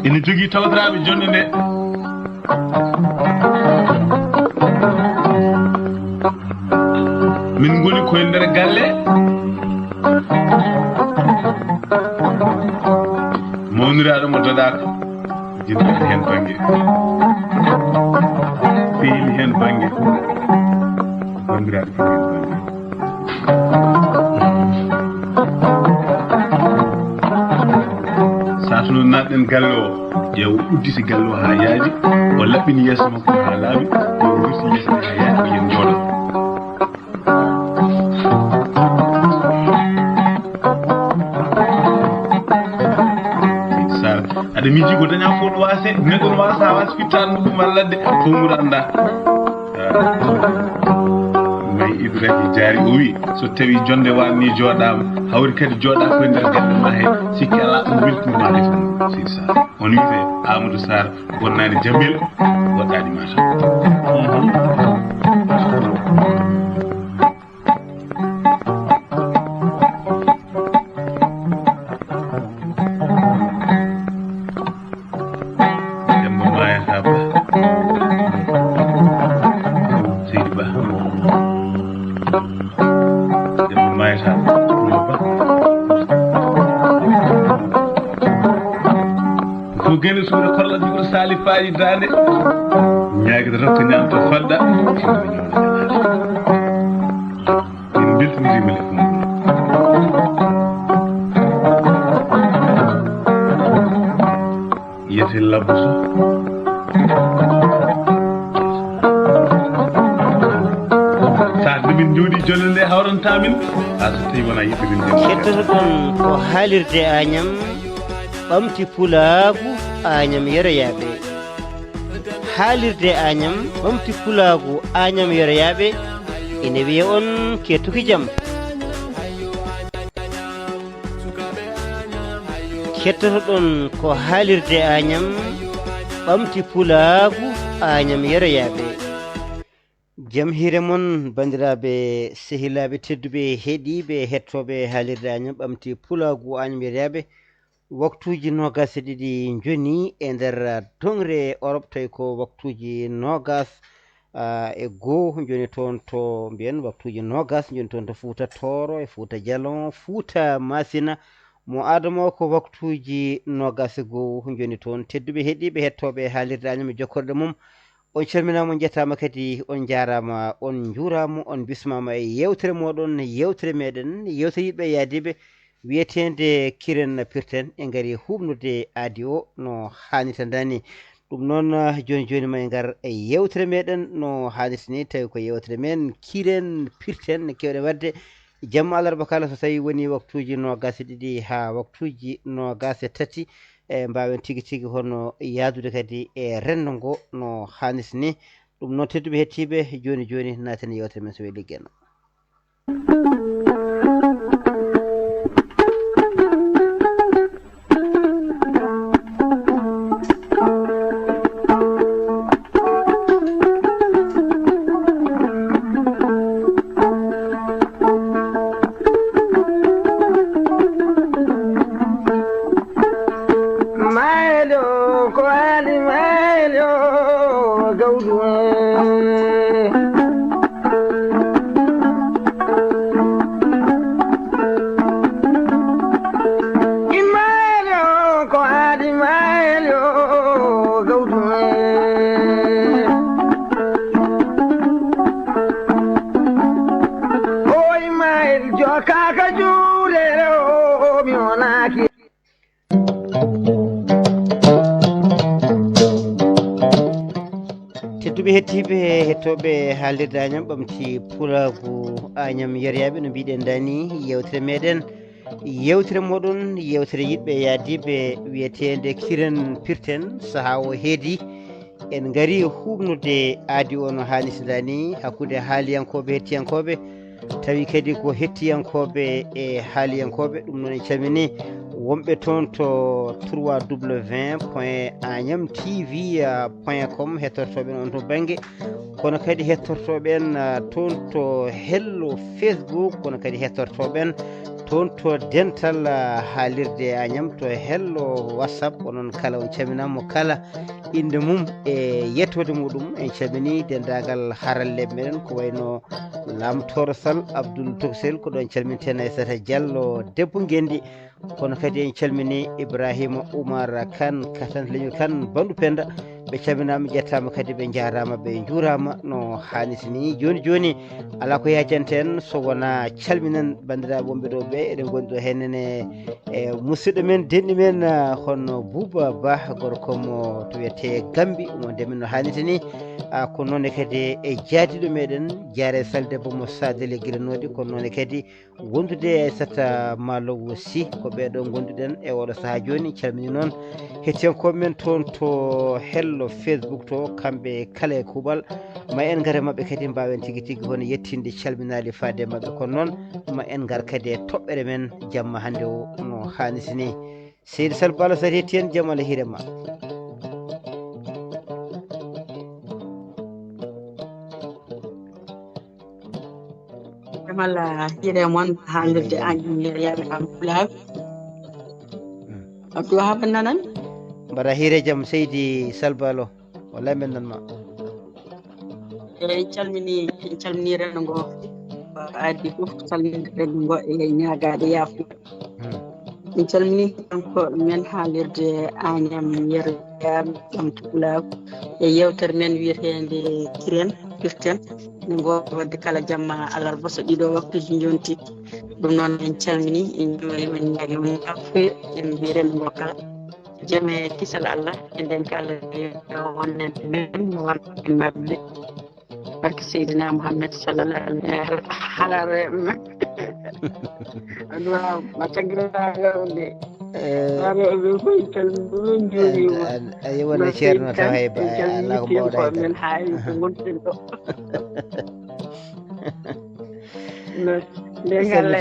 ina jogii tawtoraaɓe jonde nde min ngoni koye nder galle mawniraaɗo mo doɗaaka jinnaɗi heen baŋnge feeli heen baŋnge banndiraaɓe fof heen baŋnge saatu noon natɗen galle o ƴeewo udditi galle o haa yaaji o laɓɓini yeeso makko haa laaɓi o wurti yeeso haa yaaji o yen jooɗo sar aɗa miiji ko daña fof ɗo waase neɗɗo no waasa waasa fittaanno ɗum ladde fof muɗo annda may ibrahima jaari o wi so tawi jonde wanni jooɗama hawri kadi jooɗa koye nder galle ma he sikki ala ɗum weltinima defo sidi sar on wiyete amadou sar wonnani jamel woɗɗani mata dembo mayata ba seydi ba dembo mayata ɗulo ba ko gene suuɗa korla jogor sali faaji dande ñaguide rokko ñamto fadda min beltinirima le fum yete labbuso min jooɗi jonde nde hawrantamin ha so tawi wona yiɗɗirinde kettotoɗon ko haalirde Agnam ɓamti pulaagu Agnam yeroyaɓe haalirde Agnam ɓamti pulaagu Agnam yeroyaɓe ene wiya on kettuki jaam kettotoɗon ko haalirde Agnam ɓamti pulaagu Agnam yeroyaɓe jam hiire moon bandiraɓe sehilaɓe tedduɓe heeɗiɓe hettoɓe haalirde Agnam ɓamti pulaagu Agnam yeroyaɓe waktuji nogas e ɗiɗi joni e nder dongre Europe tawi ko waktuji nogas e goho joni toon to mbiyen waktuji nogas joni toon to Fouta Toro e Fouta Djallon Fouta Masina mo adama o ko waktuji nogas e goho joni toon tedduɓe heeɗiɓe hettoɓe haalirde Agnam e jokkorɗe mum on calminama on jettama kadi on jarama on juurama on bismama e yewtere moɗon yewtere meɗen yewtere yiɗɓe yaadiɓe wiyetede Kiren Pirten e gaari humnude aadi o no hannirta dani ɗum noon joni joni ma e ngar e yewtere meɗen no hannirta ni tawi ko yewtere men Kiren Pirten kewɗe wadde jamma alarba kala so tawi woni waktuji nogas e ɗiɗi ha waktuji nogas e tati e mbawen tigui tigui hono yaadude kadi e rendo ngo no hannirta ni ɗum noon tedduɓe hettiɓe joni joni naten yewtere men so weeli liggueno hettiɓe hettoɓe haalirde Agnam ɓamti pulaagu Agnam yeroyaɓe no mbiɗen dani yewtere meɗen yewtere moɗon yewtere yiɗɓe yaadiɓe wiyetede Kiren Pirten saaha o heedi en gaari humnude aadi o no hannirta dani hakkude haaliyankoɓe hettiyankoɓe tawi kadi ko hettiyankoɓe e haaliyankoɓe ɗum noon en calmini wonɓe toon to www.agnamtv.com hettortoɓen on to banggue kono kadi hettortoɓen toon to hello Facebook kono kadi hettortoɓen toon to dental haalirde Agnam to hello WhatsApp onon kala on calminama kala inde mum e yettode muɗum en calmini dendagal haralle meɗen ko wayno lamtoro Sall Abdoul Toksel ko ɗon calminten Aissata Diallo debbo Guendi kono kadi en calmini Ibrahima Oumar Kane katan leñol Kane Bandou Penda ɓe calminama ƴettama kadi ɓe jarama ɓe juurama no hanniti ni joni joni ala ko yajante en so wona calminen bandiraɓe wonɓe ɗo ɓe eɗen goni ɗo hennene e musidɗo men denɗi men hono Bouba Ba gorko mo to wiyete Gambi omo ndemin no hanniti ni ko noone kadi e jaadiɗo meɗen Diaré Sall debbo mo sadeli guiranodi ko noone kadi wondude Aissata Malowo Sy ko ɓeɗo gonduɗen e oɗo saaha joni calmini noon hettiyankoɓe men toon to hello Facebook to kamɓe kala e kuuɓal ma en gaare mabɓe kadi mbawen tigui tigui hono yettinde calminali faade mabɓe kono noon ma en gar kadi e toɓɓere men jamma hande o no hanniti ni seydi Sall Balo sati hetti en jaam Allah hiirema mala hiire moon haalirde Agnam yaɓe kam Pulaar Abdou Wahab nanan mbaɗa hiire jaam seydi Sall Balo wallay men nanma en calmini rendo ngo addi fof salminde rendo ngo e ñagade yafuya en calmini kanko men haalirde Agnam yeroyam ɗam Pulaar e yewtere men wiyetede Kirten ne goto wadde kala jamma alarba so ɗiɗo waktuji jonti ɗum noon en calmini en juurima en ñaagi mon afuya en mbi rendo ngo kala jame kisal Allah e nden kala wonnen men wonɓe mabɓe barke Seydina Mouhamed sallallahu alaihi halarema aɗa ma tagiraaɗe aɗa foy calmini juurima ayi wonde ceerno taw hayba ala ko mbawɗa men haayi ko gonɗen ɗo nde ngalla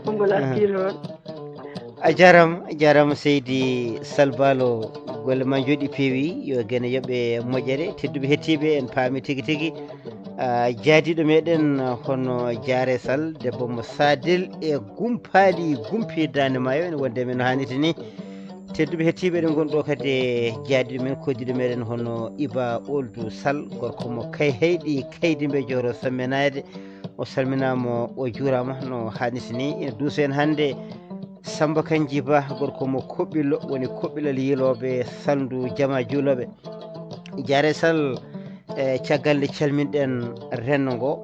konngol artiri on a jarama seydi Sall Balo golle ma jooɗi peewi yo gene yooɓe moƴƴere tedduɓe hettiɓe en paami tigui tigui jaadiɗo meɗen hono Diaré Sall debbo mo sadel e gumpali gumpi dande maayo ene wonde men no hanniti ni tedduɓe hettiɓe eɗen gonɗo kadi e jaadiɗo men koddiɗo meɗen hono Iba Oldou Sall gorko mo heyɗi Kaydimbe Joro sammenade o salminama o juurama no hanniti ni ene duuso en hannde Samba Kanji Ba gorko mo Koɓɓillo woni koɓɓilal yiiloɓe Saldu Jama juuloɓe Diaré Sall e caggal nde calminɗen rendo ngo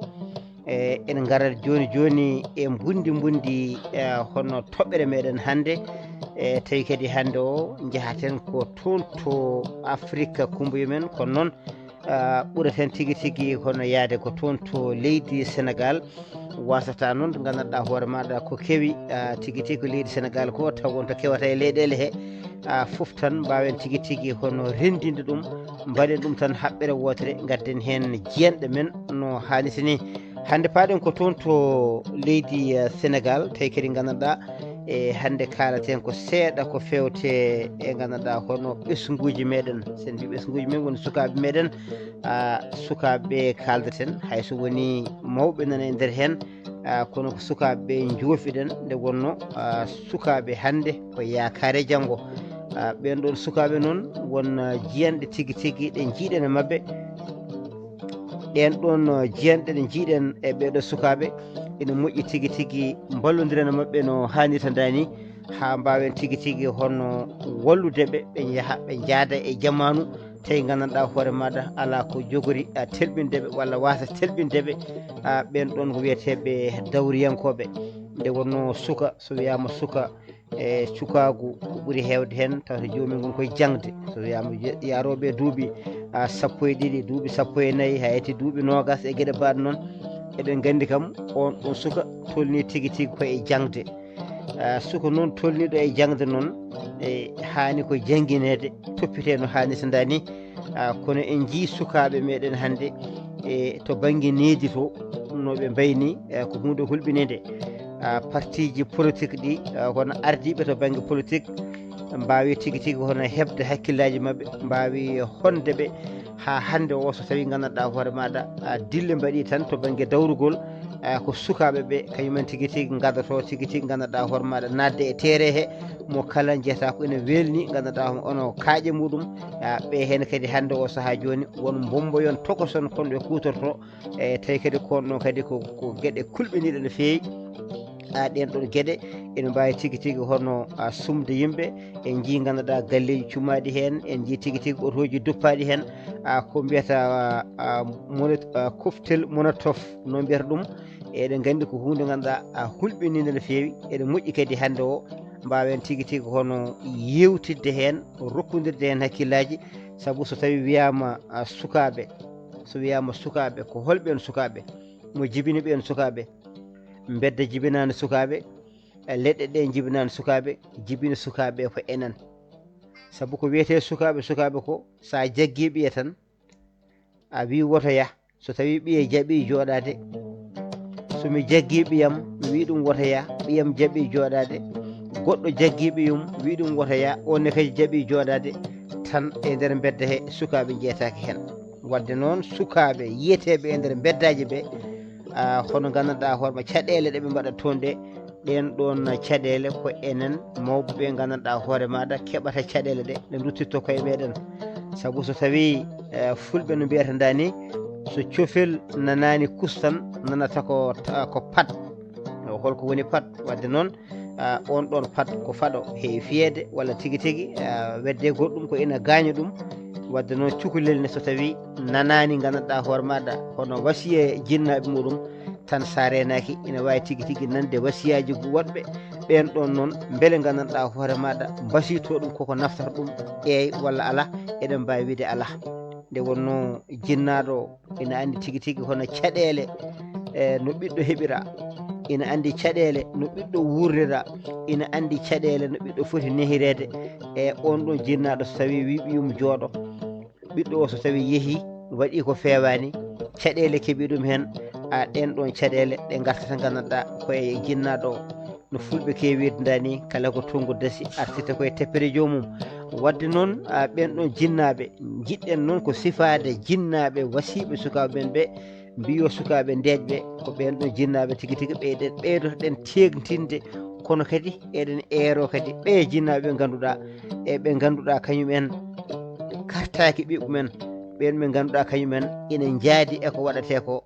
en garat joni joni e bundi hono toɓɓere meɗen hannde e tawi kadi hannde o jahaten ko toon to Afrique kumbuyo men kono noon ɓureten tigui tigui hono yaade ko toon to leydi Sénégal wasata noon nde gandanɗa hoore maɗa ko keewi tigui tigui ko leydi Sénégal ko taw wonto kewata e leyɗele he fof tan mbawen tigui tigui hono rendinde ɗum mbaɗen ɗum tan haɓɓere wotere gadden hen jiyanɗe men no hanniti ni hande paaɗen ko toon to leydi Sénégal tawi kadi gandanɗa e hande kalaten ko seeɗa ko fewte e gandanɗa hono ɓesguji meɗen sen mbi ɓesguji men woni sukaɓe meɗen sukaɓe kaldeten hayso woni mawɓe nana e nder hen kono ko sukaɓe joofiɗen nde wonno sukaɓe hande ko yakare janggo ɓen ɗon sukaɓe noon won jiyanɗe tigui tigui ɗe jiiɗen e mabɓe ɗen ɗon jiyanɗe ɗe jiiɗen e ɓeɗo sukaɓe ene moƴƴi tigui tigui ballodiren e mabɓe no hannirta dani ha mbawen tigui tigui hono walludeɓe ɓe jaaha ɓe jaada e jamanu tawi gandanɗa hoore maɗa ala ko jogori telɓindeɓe walla wasa telɓindeɓe ɓen ɗon ko wiyeteɓe dawriyankoɓe nde wonno suka so wiyama suka e cukagu ko ɓuuri hewde hen tawto jomum gon koye jangde so wiyama yaroɓe duuɓi sappo e ɗiɗi duuɓi sappo e nayyi ha yetti duuɓi nogas e gueɗe mbaɗe noon eɗen gandi kam on ɗon suka tolni tigui tigui koye jangde suka noon tolniɗo e jangde noon e hani ko jangguinede toppite no hannirta dani kono en jii sukaɓe meɗen hannde e to banggue needi to noɓe mbayni ko hunde hulɓinide parti ji politique ɗi hono ardiɓe to banggue politique mbawi tigui tigui hono hebde hakkillaji mabɓe mbawi hondeɓe ha hande o so tawi gandanɗa hoore maɗa dille mbaɗi tan to banggue dawrugol ko sukaɓe ɓe kañumen tigui tigui gaddoto tigui tigui gandanɗa hoore maɗa nadde e teere he mo kala jeeta ko ene welni gandanɗa ono kaaƴe muɗum ɓe hen kadi hande o saaha joni won bomboyon tokoson kono ɓe kutorto e tawi kadi konɗon kadi ko gueɗe kulɓiniɗe no fewi ɗen ɗon gueɗe ene mbawi tigui tigui hono sumde yimɓe en jii gandanɗa galleji cummaɗi hen en jii tigui tigui otoji duppaɗi hen ko mbiyata koftel monotof no mbiyata ɗum eɗen gandi ko hunde ganduɗa hulɓinide no fewi eɗen moƴƴi kadi hande o mbawen tigui tigui hono yewtidde hen rokkodirde hen hakkillaji saabu so tawi wiyama sukaɓe so wiyama sukaɓe ko holɓen sukaɓe mo jibini ɓen sukaɓe bedda jibinani sukaɓe leɗɗe ɗe jibinani sukaɓe jibini sukaɓe ko enen saabu ko wiyete sukaɓe ko sa jaggi ɓiye tan a wi wotoya so tawi ɓiye jaaɓi joɗade somi jaggi ɓiyam mi wi ɗum wotoya ɓiyam jaaɓi joɗade goɗɗo jaggi ɓiyum wi ɗum wotoya onne kadi jaaɓi joɗade tan e nder bedda he sukaɓe jeetaki hen wadde noon sukaɓe yiyeteɓe e nder beddaji ɓe hono gandanɗa hoorema caɗele ɗeɓe mbaɗat toon ɗe ɗen ɗon caɗele ko enen mawɓe gandanɗa hoore maɗa keɓata caɗele ɗe ɗe duttitto koye meɗen saabu so tawi fulɓe no mbiyata dani so cofel nanani kustan nanata ko pat holko woni pat wadde noon on ɗon pat ko faɗo heewi fiyede walla tigui tigui wedde goɗɗum ko ina gaña ɗum wadde noon cukalel ne so tawi nanani gandanɗa hoore maɗa hono wasiye jinnaɓe muɗum tan sa renaki ina wawi tigui tigui nande wasiyaji woɗɓe ɓen ɗon noon beele gandanɗa hoore maɗa basito ɗum koko naftata ɗum walla ala eɗen mbawi wiide ala nde wonno jinnaɗo ina andi tigui tigui hono caɗele no ɓiɗɗo heeɓira ina andi caɗele no ɓiɗɗo wurdira ina andi caɗele no ɓiɗɗo foti nehirede e on ɗon jinnaɗo so tawi wi ɓiyum jooɗo ɓiɗɗo o so tawi yeehi waɗi ko fewani caɗele keeɓi ɗum hen ɗen ɗon caɗele ɗe gartata gandanɗa koye jinnaɗo no fulɓe kewidani kala ko tongu dasi artita koye teppere jomum wadde noon ɓen ɗon jinnaɓe jiɗɗen noon ko sifade jinnaɓe wasiɓe sukaɓe men ɓe mbiyo sukaɓe ndejɓe ko ɓen ɗon jinnaɓe tigui tigui ɓeydotoɗen tegtinde kono kadi eɗen eero kadi ɓe jinnaɓe ɓe ganduɗa ɓe ganduɗa kañumen kartaki ɓiɓɓumen ɓen ɓe ganduɗa kañumen ina jaadi eko waɗate ko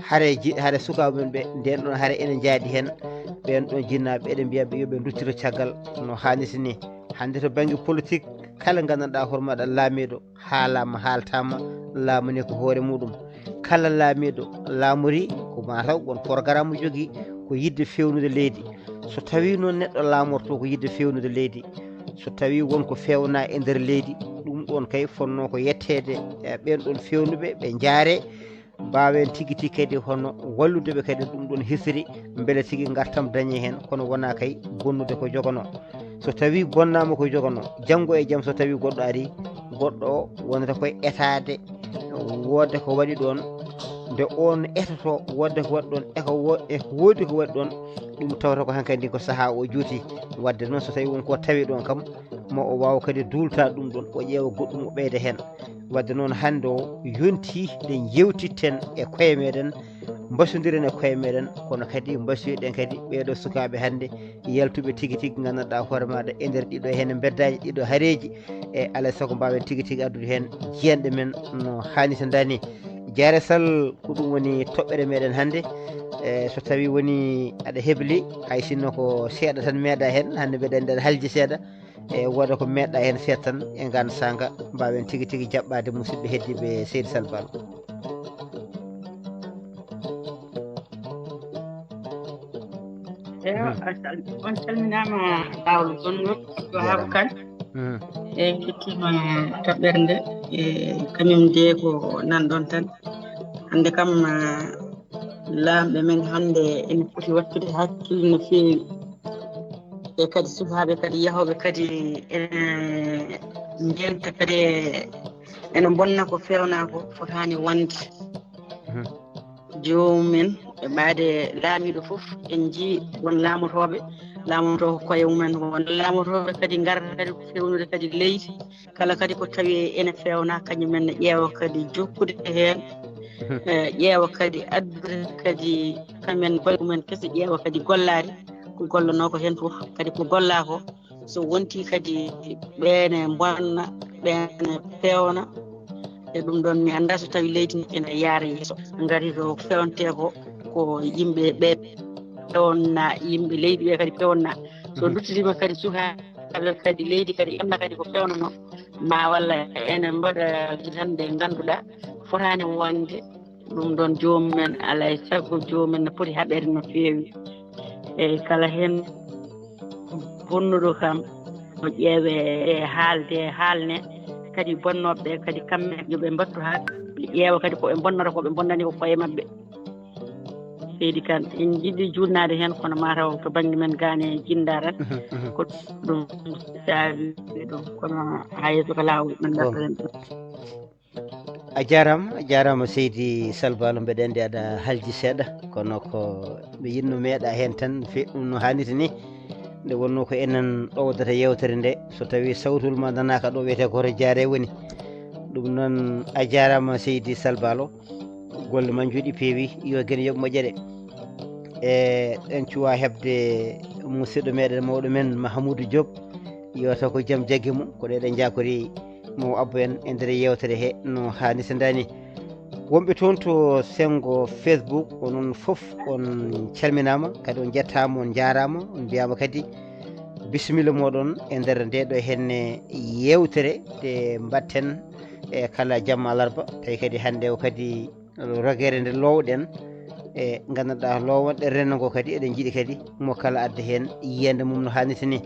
haare sukaɓe men ɓe nden ɗon haare ene jaadi hen ɓen ɗon jinnaɓe eɗen mbiyaɓe yoɓe duttiro caggal no hannirta ni hande to banggue politique kala gandanɗa hoore maɗa laamiɗo haalama haaltama laamuni ko hoore muɗum kala laamiɗo laamori ko mataw won programme jogui ko yidde fewnude leydi so tawi noon neɗɗo laamorto ko yidde fewnude leydi so tawi wonko fewna e nder leydi ɗum ɗon kay fonno ko yettede ɓen ɗon fewnuɓe ɓe jaare mbawen tigui tigui kadi hono walludeɓe kadi ɗum ɗon hisiri beele tigui gartam dañe hen kono wona kay bonnude ko jogono so tawi bonnama ko jogono janggo e jaam so tawi goɗɗo ari goɗɗo o wonata koye etade wodde ko waɗi ɗon nde on etoto wodde ko waɗi ɗon eko woodi ko waɗi ɗon ɗum tawata ko hankkadi ko saaha o juuti wadde noon so tawi wonko tawi ɗon kam ma o wawa kadi dulta ɗum ɗon o ƴeewa goɗɗum o ɓeyda hen wadde noon hande o yonti nde jewtitten e koye meɗen basodiren e koye meɗen kono kadi basiyoɗen kadi ɓeɗo sukaɓe hande yaltuɓe tigui tigui gandanɗa hoore maɗa e nder ɗiɗo hen beddaji ɗiɗo haareji e alay saago mbawen tigui tigui addude hen jiyanɗe men no hannirta dani Diaré Sall ko ɗum woni toɓɓere meɗen hannde so tawi woni aɗa hebli hay sinno ko seeɗa tan meeɗa hen hannde mbeɗa andi aɗa halji seeɗa woda ko meɗɗa hen seeɗa tan e ganda sanga mbawen tigui tigui jaɓɓade musidɓe heddiɓe Seydou Sall Ba on calminama lawol gongol ko Haaba Kane e kettima toɓɓere nde e kañum de ko nanɗon tan hande kam laamɓe men hande ene foti wattude hakkille no fewi e kadi sukaɓe kadi yahoɓe kadi ene jenta kadi ene bonna ko fewna ko fotani wonde jomumen e ɓaade laamiɗo foof en jii won laamotoɓe koye mumen won laamotoɓe kadi garata kadi ko fewnude kadi leydi kala kadi ko tawi ene fewna kañumen ne ƴeewa kadi jokkude hen ƴeewa kadi addude kadi kamen golle mumen kese ƴeewa kadi gollade ko gollanoo ko heen fof kadi ko gollaa ko so wontii kadi ɓeene bonna ɓeene pewna e ɗum ɗon mi annda so tawi leydi ene yaara yeeso ngari to fewnte ko yimɓe ɓe pewna yimɓe leydi ɓe kadi pewna so duttitima kadi sukaaɓe kadi leydi kadi ƴamna kadi ko pewnano ma walla ene mbaɗa hande ngannduɗaa fotaani wonde ɗum ɗon joomumen alaa e sago joomumen no poti haɓere no feewi eyi kala heen bonnuɗo kam no ƴeewe e haalne kadi bonnooɓe ɓe kadi kamɓe yoɓe mbattu haa ɓe ƴeewa kadi koɓe bonnata koɓe bonnani ko koye maɓɓe seydi kan en jiɗi juutnaade heen kono mataw to baŋnge men gaane jinda tan ko ɗum saabi ɗum kono haa yeeso ko laawol men garta hen ɗum a jarama seydi Salbalo mbeɗa andi aɗa halji seeɗa kono ko mi yinno meeɗa hen tan ɗum no hannirta ni nde wonno ko enen ɗowdata yewtere nde so tawi sawtol ma nanaka ɗo wiyete koto jaare woni ɗum noon a jarama seydi Salbalo golle ma juuɗi peewi yo gueɗe yooɓe moƴƴere e en cuwa hebde musidɗo meɗen mawɗo men Mahamoudou Diop yo taw ko jaam jaggi mum ko ɗeɗen jakori mo abbo en e nder yewtere he no hannirtandani wonɓe toon to sengo Facebook onon foof on calminama kadi on jettama on jarama on mbiyama kadi bisimilla moɗon e nder nde ɗo henne yewtere nde mbatten e kala jamma alarba tawi kadi hande o kadi rogere nde lowɗen e gandanɗa lowonɗe rennogo kadi eɗen jiiɗi kadi mo kala adda hen yiyande mum no hannirta ni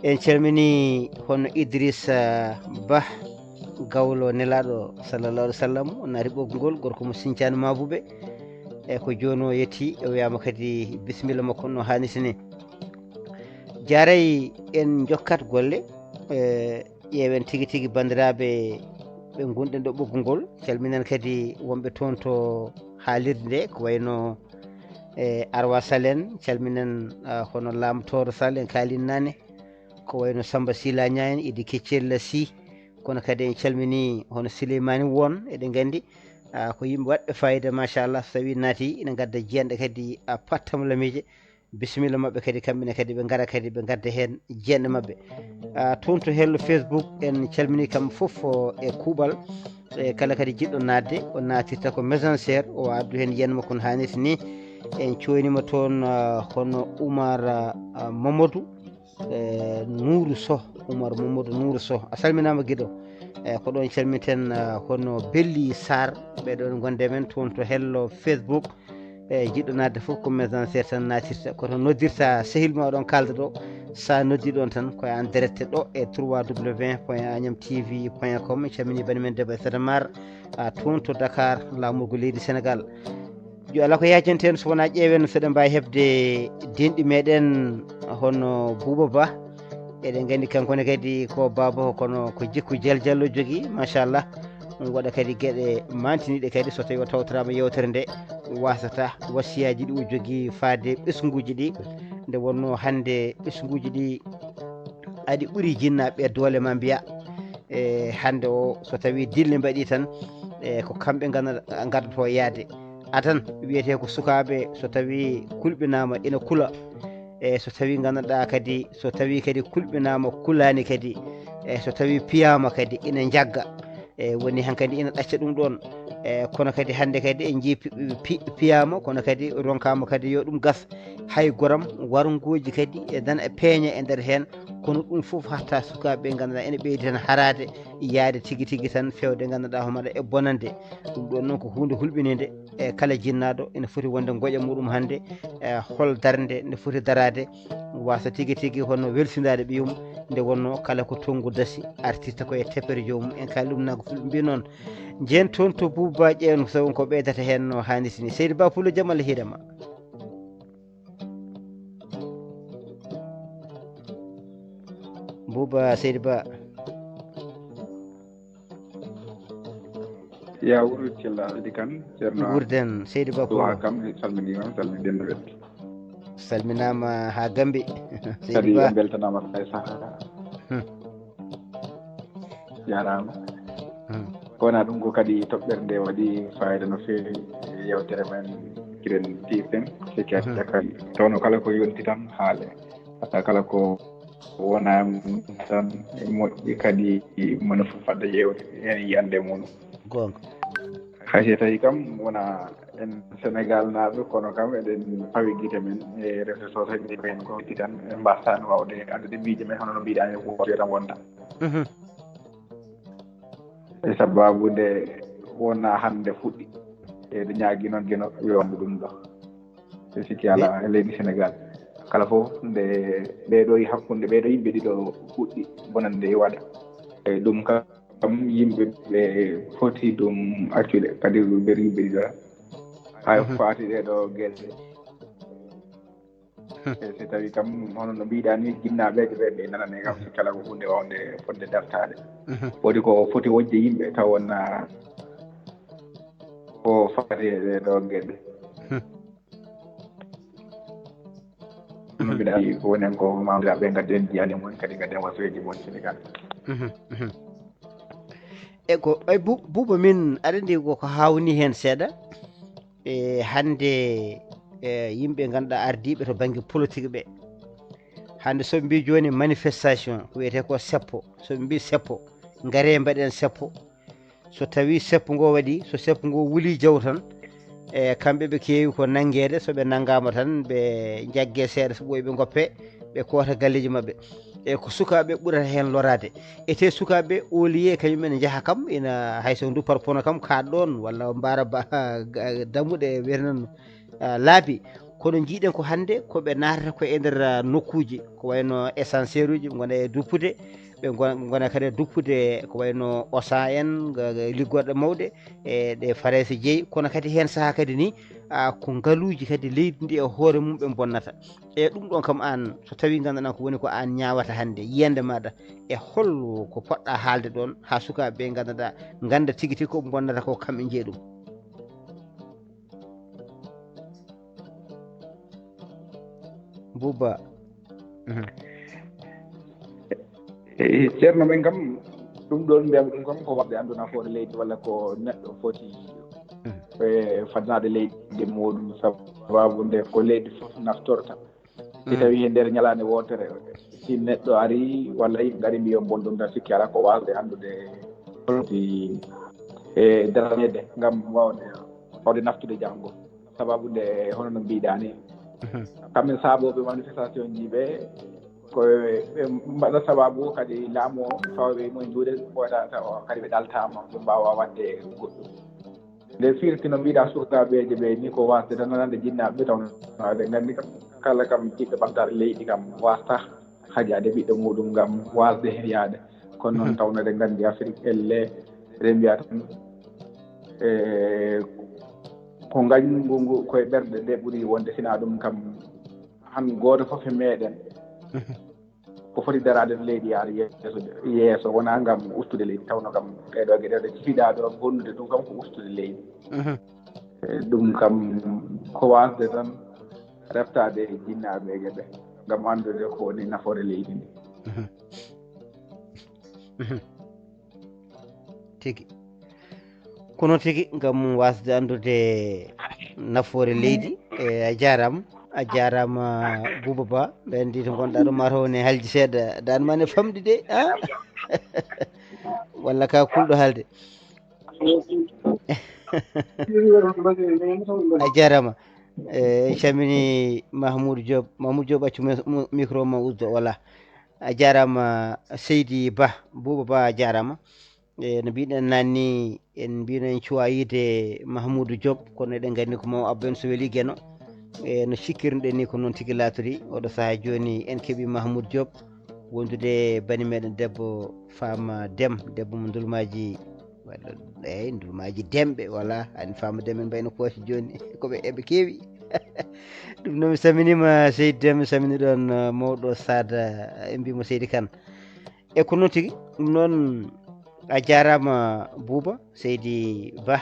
en calmini hono Idrissa Ba gawlo nelaɗo sallallahu alih w sallam o naati ɓoggol gorko mo Sinthiane Mabouɓe e ko joni o yetti o wiyama kadi bisimilla makko no hannirta ni jaaray en jokkat golle ƴeewen tigui tigui bandiraɓe ɓe gonɗen ɗo ɓoggol ngol calminen kadi wonɓe toon to haalirde nde ko wayno Arwa Sall en calminen hono Lamtoro Sall en kalin nane ko wayno Samba Sila Ñayen Idi Keccel Sy kono kadi en calmini hono Souleymani Won eɗen gandi ko yimɓe wadɓe fayida machallah so tawi naati ina gadda jeyanɗe kadi pattam lamije bisimilla mabɓe kadi kamɓene kadi ɓe gara kadi ɓe gadda hen jeyanɗe mabɓe toon to hello Facebook en calmini kamɓe foof e kuuɓal e kala kadi jiɗɗo nadde o natirta ko Messenger o addu hen yiyanma makko no hannirta ni en coynima toon hono Oumar Mamadou Nourou Sow Oumar Mamadou Nourou Sow a salminama guiɗo ko ɗon calminten hono Belli Sarr ɓeɗon gonde men toon to hello Facebook jiɗɗo nadde foof ko Messenger tan natirta koto noddirta sehil ma ɗon kalda ɗo sa noddi ɗon tan koye en direct ɗo e www.agnamtv.com en calmini banimen Debbo Aissata Mar toon to Dakar lamorgo leydi Sénégal jo ala ko yajenten so wona ƴeewen seɗen mbawi hebde denɗi meɗen hono Bouba Ba eɗen gandi kankone kadi ko baba kono ko jikku jaljallo jogui machallah on waɗa kadi gueɗe mantiniɗe kadi so tawi o tawtorama yewtere nde wasata wasiyaji ɗi o jogui faade ɓesguji ɗi nde wonno hande ɓesguji ɗi aɗi ɓuuri jinnaɓe doole ma mbiya e hande o so tawi dille mbaɗi tan ko kamɓe gaddato yaade atan wiyete ko sukaɓe so tawi kulɓinama ina kula e so tawi gandanɗa kadi so tawi kadi kulɓinama kulani kadi e so tawi piyama kadi ina jagga e woni hankadi ina ɗacca ɗum ɗon e kono kadi hande kadi en jii piyama kono kadi ronkama kadi yo ɗum gas hay goram wargoji kadi e dana e peeña e nder hen kono ɗum foof hatta sukaɓe ganduɗa ene ɓeydi tan harade yaade tigui tigui tan fewde ganduɗa homaɗa e bonande ɗum ɗon noon ko hunde hulɓinide e kala jinnaɗo ene foti wonde gooƴa muɗum hande e hol darde nde foti darade wasa tigui tigui hono welsinade ɓiyum nde wonno kala ko tongu dasi artirta koye teppere jomum en kaali ɗum nago fulɓe mbi noon jen toon to Bouba ƴeewen so ko ɓeydata hen no hannirta ni Seydi Ba Pulo jaam Allah hiirema Bouba Seydi Ba ya wurtilla Aldi Kane ceerno wurden Seydi Ba Pulo kam salminima salmiden ɓe salminama ha Gambi kadi beltanama kay saaha jarama wona ɗum ko kadi toɓɓere nde waɗi fayida no feewi yewtere men kiren tirten sikki hatta kadi tawno kala ko yonti tan haale hatta kala ko wona tan moƴƴi kadi mono fof fadda yewde hen yiyande mum gonga haysi tawi kam wona en Sénégal naaɓe kono kam eɗen pawi guite men e réseau social ɗi ɓen ko itti tan en mbattano wawde andude miije men hono no mbiɗani woto tan wonta e sababude wona hande fuɗɗi eɗe ñaagui noon gueno yombo ɗum ɗo e sikki ala e leydi Sénégal kala fof nde ɓeɗo hakkude ɓeɗo yimɓe ɗiɗo fuɗɗi bonande waɗa e ɗum kam yimɓe ɓe foti ɗum accude kadi ɓer yimɓe ɗiɗo hay faati ɗeɗo gueɗe e so tawi kam hono no mbiɗa ni jinnaɓeje ɓe nanane kam si kala ko hunde wawde fodde dartade woodi ko foti wojde yimɓe taw wonna ko faati ɗeɗo gueɗe no mbiɗa ko wonen ko mamiraɓe gadden jiyani mon kadi gadden wasoyeji mon Sénégal e ko ay buuba min aɗa andi ko hawni hen seeɗa e hande yimɓe ganduɗa ardiɓe to banggue politique ɓe hande soɓe mbi joni manifestation ko wiyete ko seppo soɓe mbi seppo gaare mbaɗen seppo so tawi seppo ngo waɗi so seppo ngo wuuli jaw tan e kamɓe ɓe keewi ko nanguede soɓe nanggama tan ɓe jaggue seeɗa so ɓooyi ɓe goppe ɓe koota galleji mabɓe e ko sukaɓe ɓurata hen lorade ete sukaɓe oliye kañumen jaaha kam ina hayso duppat pono kam kaɗɗon walla mbara dammuɗe wiyete noon laabi kono jiiɗen ko hande koɓe natata ko e nder nokkuji ko wayno essentiel uji gona e duppude ɓe gona kadi e duppude ko wayno osa en liggorɗe mawɗe e ɗe farese jeeyi kono kadi hen saaha kadi ni ko ngaaluji kadi leydi ndi e hoore mum ɓe bonnata e ɗum ɗon kam an so tawi ganduɗa ko woni ko an ñawata hande yiyande maɗa e hol ko poɗɗa haalde ɗon ha sukaɓe ganduɗa ganda tigui tigui ko bonnata ko kamɓe jeeyi ɗum Bouba e ceerno men kam ɗum ɗon mbiyami ɗum kam ko waɗde andu nafoore leydi walla ko neɗɗo foti e fadnade leydi muɗum sababu nde ko leydi fof naftorta si tawi e nder ñalande wotere si neɗɗo ari walla yimɓe gari mbiyo bonɗum tan sikki ala ko wasde andude holti e daranede gam wawde naftude janggo sababu nde hono no mbiɗa ni kamɓe saaboɓe manifestation ji ɓe koɓe mbaɗa sababu kadi laamu o fawɓe moye juuɗe ɓoyɗata kadi ɓe ɗaltama ɓe mbawa wadde goɗɗum nde firti no mbiɗa sukaɓeje ɓe ni ko wasde tan nanande jinnaɓe taw ɓe gandi kam kala kam ɓiɓɓe ɓamtare leydi kam wasta haƴade ɓiɗɗo muɗum gam wasde hen yaade kono noon tawno eɗen gandi Afrique elle eɗen mbiya tan ko gañgu ngu koye ɓerɗe nde ɓuuri wonde sina ɗum kam han goto foof e meɗen ko foti darade no leydi yaade yeeso wona gam ustude leydi tawno kam ɗeɗo gueɗe ɗe cifiɗa ɗo bonnude ɗum kam ko ustude leydi ɗum kam ko wasde tan reftade jinnaɓe gueɓe gam andude ko woni nafoore leydi ndi tigui kono tigui gam wasde andude nafoore leydi e a jarama Bouba Ba ɓe andi to gonɗa ɗo mataw ne halji seeɗa dan ma ne famɗi de walla ka kulɗo haalde a jarama en calmini Mahmoudou Diop accu micro ma usdo voilà a jarama Seydi Ba Bouba Ba a jarama no mbiɗen nanni en mbino en cuwa yiide Mahmoudou Diop kono eɗen gandi ko maw abba en so weeli gueno e no cikkirnoɗen ni ko noon tigui laatori oɗo saaha joni en keeɓi Mahmoudou Diop wondude bani meɗen debbo Fama Déme debbo mo dulmaji eyyi dulmaji demɓe voilà ani Fama Déme en mbayno kooti joni koɓe eɓe keewi ɗum noon mi salminima Seydi Déme mi salmini ɗon mawɗo Sada e mbimo Seydi Kane e ko noon tigui ɗum noon a jarama Bouba Seydi Ba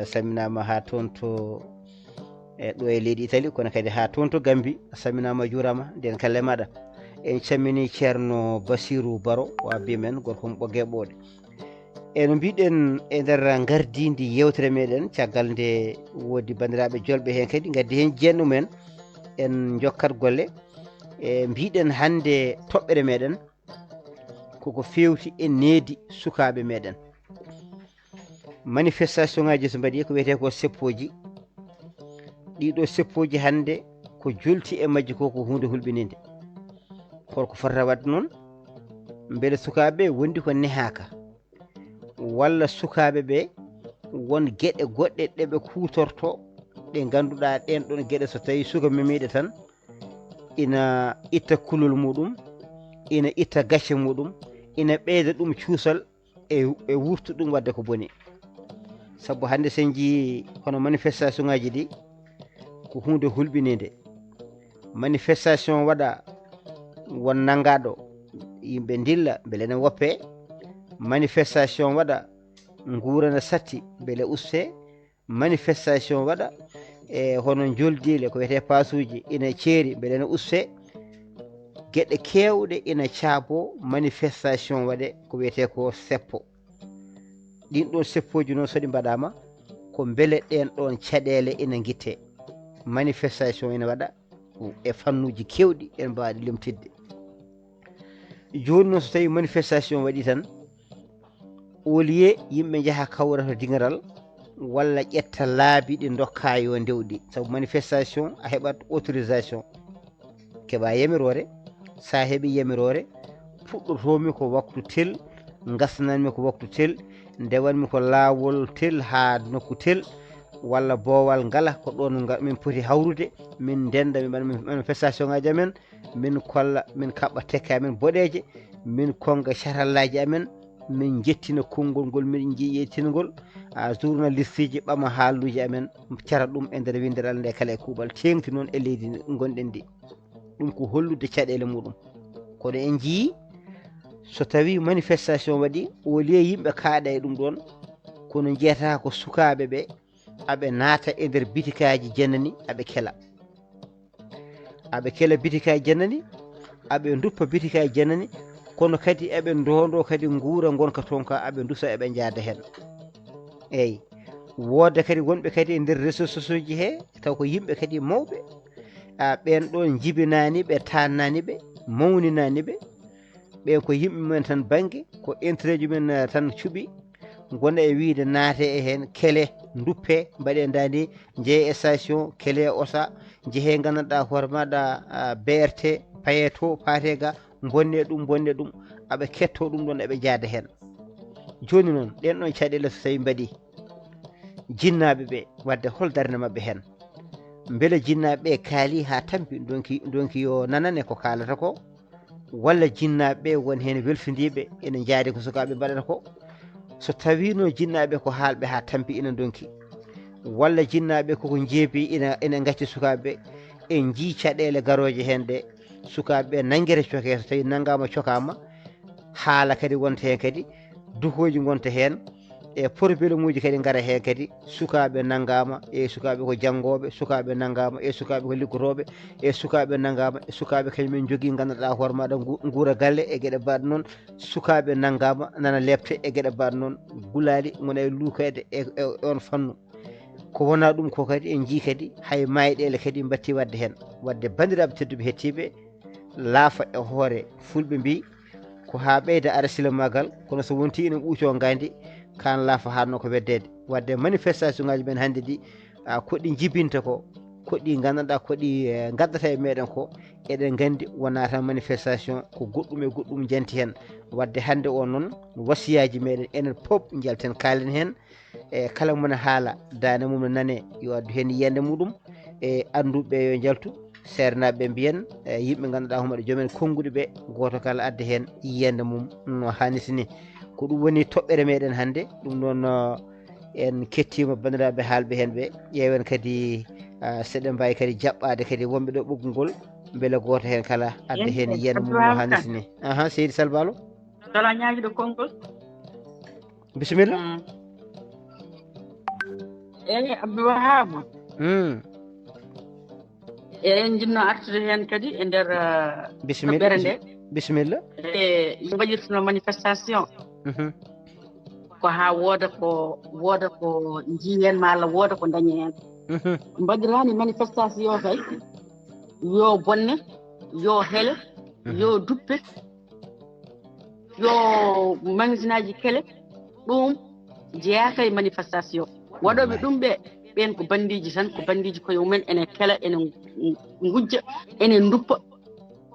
salminama ha toon to ɗo e leydi Italie kono kadi ha toon to Gambie a salminama a juurama nden kalle maɗa en cammini ceerno Bassirou Baro o abbi men gorko mo ɓoggue ɓoɗe eno mbiɗen e nder gardidi yewtere meɗen caggal nde wodi bandiraɓe jolɓe hen kadi gaddi hen jennumen en jokkat golle e mbiɗen hande toɓɓere meɗen koko fewti e needi sukaɓe meɗen manifestation ngaji so mbaɗi ko wiyete ko seppoji ɗiɗo seppoji hande ko julti e majji ko hunde hulɓininde holko fotata wadde noon beele sukaɓe wondi ko nehaka walla sukaɓe ɓe won gueɗe goɗɗe ɗeɓe kutorto ɗe ganduɗa ɗen ɗon gueɗe so tawi suka memiɗe tan ina itta kulol muɗum ina itta gacce muɗum ina ɓeyda ɗum cuusal e wurtu ɗum wadde ko boni saabu hande sen jii hono manifestation ngaji ɗi ko hunde hulɓinide manifestation waɗa won nangaɗo yimɓe dilla beele ne woppe manifestation waɗa guurana satti beele uste manifestation waɗa e hono joldile ko wiyete pasuji ina ceeri beele ne uste gueɗe kewɗe ina caabo manifestation waɗe ko wiyete ko seppo ɗin ɗon seppoji noon soɗi mbaɗama ko beele ɗen ɗon caɗele ina guitte manifestation ina waɗa e fannuji kewɗi en mbawaɗi limtidde joni noon so tawi manifestation waɗi tan au lieu yimɓe jaaha kawra to dingaral walla ƴetta laabi ɗi dokka yo ndewɗi saabu manifestation a heɓat autorisation keeɓa yamirore sa heeɓi yamirore puɗɗotomi ko waktu tel gasnanmi ko waktu tel ndewanmi ko laawol tel ha nokku tel walla boowal ngala ko ɗon min poti hawrude min ndenda min mbaɗa manifestation ngaji amen min kolla min kaɓɓa tekke amen boɗeje min konga catallaji amen min jettina konngol ngol min yettingol journaliste ji ɓama haaluji amen cara ɗum e nder winderal nde kala e kuuɓal tengti noon e leydi gonɗen ndi ɗum ko hollude caɗele muɗum kono en jii so tawi manifestation waɗi au lieu yimɓe kaaɗa e ɗum ɗon kono jeyata ko sukaɓe ɓe aɓe naata e nder bitikaji jannani aɓe kela bitikaji jannani aɓe duppa bitikaji jannani kono kadi eɓe ndondo kadi guura gonka toon ka aɓe dusa eɓe jaada hen eyyi wodde kadi wonɓe kadi e nder réseaux sociaux ji he taw ko yimɓe kadi mawɓe ɓen ɗon jibinani ɓe tannani ɓe mawninani ɓe ɓen ko yimɓe men tan banggue ko intérêt ji men tan cuuɓi gona e wiide naate e hen kele duppe mbaɗe dani jeeye station kele osa jeehe gandanɗa hoore maɗa BRT payeto paate ga bonne ɗum aɓe ketto ɗum ɗon eɓe jaada hen joni noon ɗen ɗon caɗele so tawi mbaɗi jinnaɓe ɓe wadde hol darde mabɓe hen beele jinnaɓe kaali ha tampi donki yo nanane ko kalata ko walla jinnaɓe won hen welfidiɓe ene jaadi ko sukaɓe mbaɗata ko so tawino jinnaɓe ko haalɓe ha tampi ina donki walla jinnaɓe koko jeebi ina gacci sukaɓe en jii caɗele garoje hen ɗe sukaɓe nanguere coke so tawi naggama cokama haala kadi wonta hen kadi duhoji gonta hen e probléme uji kadi gara hen kadi sukaɓe naggama e sukaɓe ko janggoɓe sukaɓe naggama e sukaɓe ko liggotoɓe e sukaɓe naggama e sukaɓe kañumen jogui gandanɗa hoore maɗa guura galle e gueɗe mbaɗe noon sukaɓe naggama nana lebte e gueɗe mbaɗe noon gulali gona e luukede e on fannu ko wona ɗum ko kadi en jii kadi hay mayɗele kadi batti wadde hen wadde bandiraɓe tedduɓe hettiɓe laafa e hoore fulɓe mbi ko ha ɓeyda arasila magal kono so wonti ina ɓuuco gandi kan laafa hanno ko weddede wadde manifestation ngaji men hannde ɗi koɗi jibinta ko koɗi gandanɗa koɗi gaddata e meɗen ko eɗen gandi wona tan manifestation ko goɗɗum e goɗɗum janti hen wadde hannde o noon wasiyaji meɗen enen pop jalten kalen hen e kala mona haala dane mum ne nane yo addu hen yiyande muɗum e anduɓe yo jaltu sernaɓe mbiyen yimɓe ganduɗa homaɗe joomen konnguɗi ɓe goto kala adda hen yiyande mum no hannirta ni ko ɗum woni toɓɓere meɗen hannde ɗum noon en kettima bandiraɓe haalɓe hen ɓe ƴeewen kadi seɗen mbawi kadi jaɓɓade kadi wonɓe ɗo ɓoggol ngol beele goto hen kala adda hen yiyande mum no hannirta ni seydi Salbalo kala ñaagiɗo konngol bisimilla eyyi Abdoulwahab en jinno artude hen kadi e nder toɓɓere nde bisimilla e waɗirtuno manifestation ko ha woda ko jiyen mala woda ko dañi hen mbadirani manifestation kay yo bonne yo hele yo duppe yo magasinaji kele ɗum jeeya kay manifestation waɗoɓe ɗum ɓen ko bandiji tan ko bandiji koye mumen ene kela ene gujja ene duppa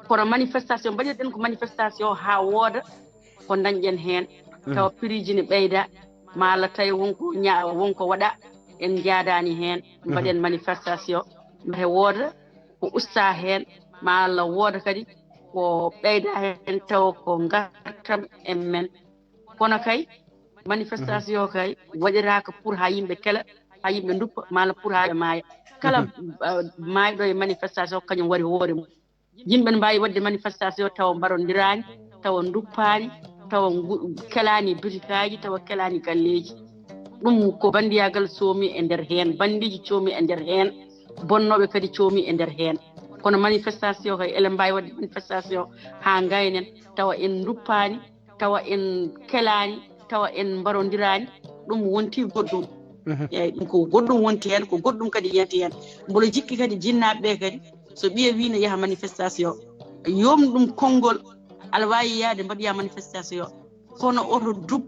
kono manifestation mbaɗirɗen ko manifestation ha wooda ko dañƴen hen tawa prix ji ne ɓeyda mala tawi wonko waɗa en jaadani hen mbaɗen manifestation he wooda ko usta hen mala wooda kadi ko ɓeyda hen taw ko gartam en men kono kay manifestation kay waɗiraka pour ha yimɓe kela ha yimɓe duppa mala pour ha ɓe maaya kala maayɗo e manifestation kañum wari hoore mum yimɓe ne mbawi wadde manifestation tawa mbarodirani tawa duppani tawa kelani butikaji tawa kelani galleji ɗum ko bandiyagal soomi e nder hen bandiji coomi e nder hen bonnoɓe kadi coomi e nder hen kono manifestation kay ele mbawi wadde manifestation ha gaynen tawa en duppani tawa en kelani tawa en mbarodirani ɗum wonti goɗɗum eyyi ɗum ko goɗɗum wonti hen ko goɗɗum kadi yiyati hen mboɗo jikki kadi jinnaɓeɓe kadi so ɓiye wi ne yaaha manifestation yom ɗum konngol aɗa wawi yaade mbaɗoya manifestation kono oto dub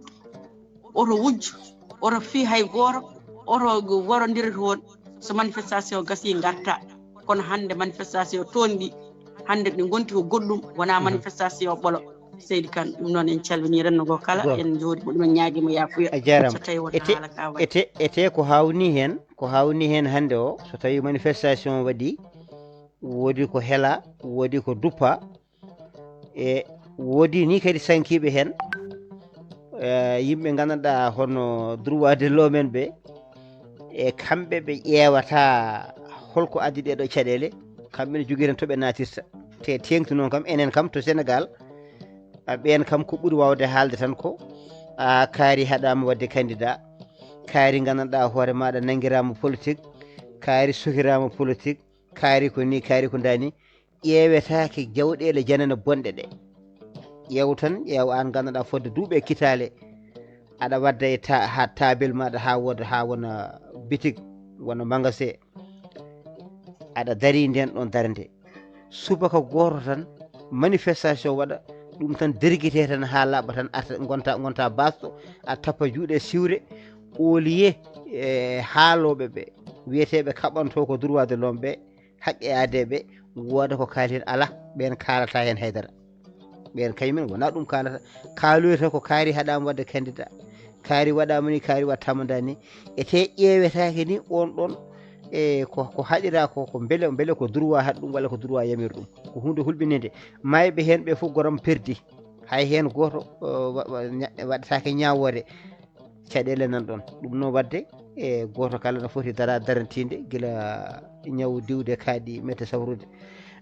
oto wujju oto fi hay goto oto warodira toon so manifestation gasi garta kono hande manifestation toon ɗi hande ɗi gonti ko goɗɗum wona manifestation ɓolo seydi Kane ɗum noon en calmini rennogo kala en jooɗi mo ɗumen ñaaguimo yafuya a jarama so tawi wona haala ka waɗi ete ko hawni hen hande o so tawi manifestation waɗi woodi ko heela woodi ko duppa e woodi ni kadi sankiɓe hen yimɓe gandanɗa hono droit de l'homme en ɓe e kamɓe ɓe ƴeewata holko addi ɗeɗo caɗele kamɓe ne joguiren toɓe natirta te tengti noon kam enen kam to Sénégal ɓen kam ko ɓuuri wawde haalde tan ko kaari haɗama wadde candidat kaari gandanɗa hoore maɗa nanguirama politique kaari sokirama politique kaari ko ni kaari ko dani ƴeewetake jawɗele janane bonɗe ɗe ƴeew tan ƴeew an gandanɗa fodde duuɓe kitale aɗa wadda e ha tabel maɗa ha wona bitique wona magasin aɗa dari nden ɗon darde subaka goto tan manifestation waɗa ɗum tan derguite tan ha laaɓa tan ata gonta basto a tappa juuɗe siwre au lieu e haaloɓe ɓe wiyeteɓe kaɓanto ko droit de l'homme ɓe haqqe aadeɓe wooda ko kaali hen ala ɓen kalata hen haydara ɓen kañumen wona ɗum kalata kaaloyta ko kaari haɗama wadde candidat kaari waɗama ni kaari wattama dani ete ƴeewetake ni on ɗon e ko haɗira ko beele ko droit haɗ ɗum walla ko droit yamir ɗum ko hunde hulɓinide mayɓe hen ɓe fof goram perdi hay hen goto waɗatake ñawore caɗele nan ɗon ɗum noon wadde e goto kala no foti darantinde guila ñaw diwde kaaɗi mette sawrude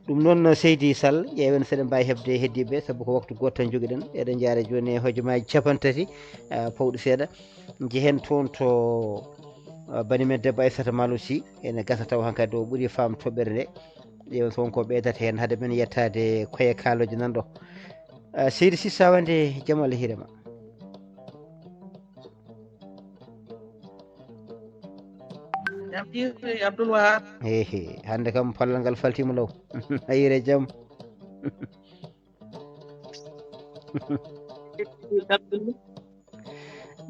ɗum noon Seydi Sall ƴeewen seɗen mbawi hebde heddiɓe saabu ko waktu goto tan joguiɗen eɗen jaara joni e hojomaji capantati pawɗi seeɗa jehen toon to banimen debbo Aissata Malo Sy ene gasa taw hankkadi o ɓuuri faam toɓɓere nde ƴeewen toon ko ɓeydata hen haade men yettade koye kaaloje nan ɗo Seydi Sy sa wande jaam Allah hiirema jam ƴiiri Abdoul Wahab hehe hande kam pallal ngal faltima law a yiire jaam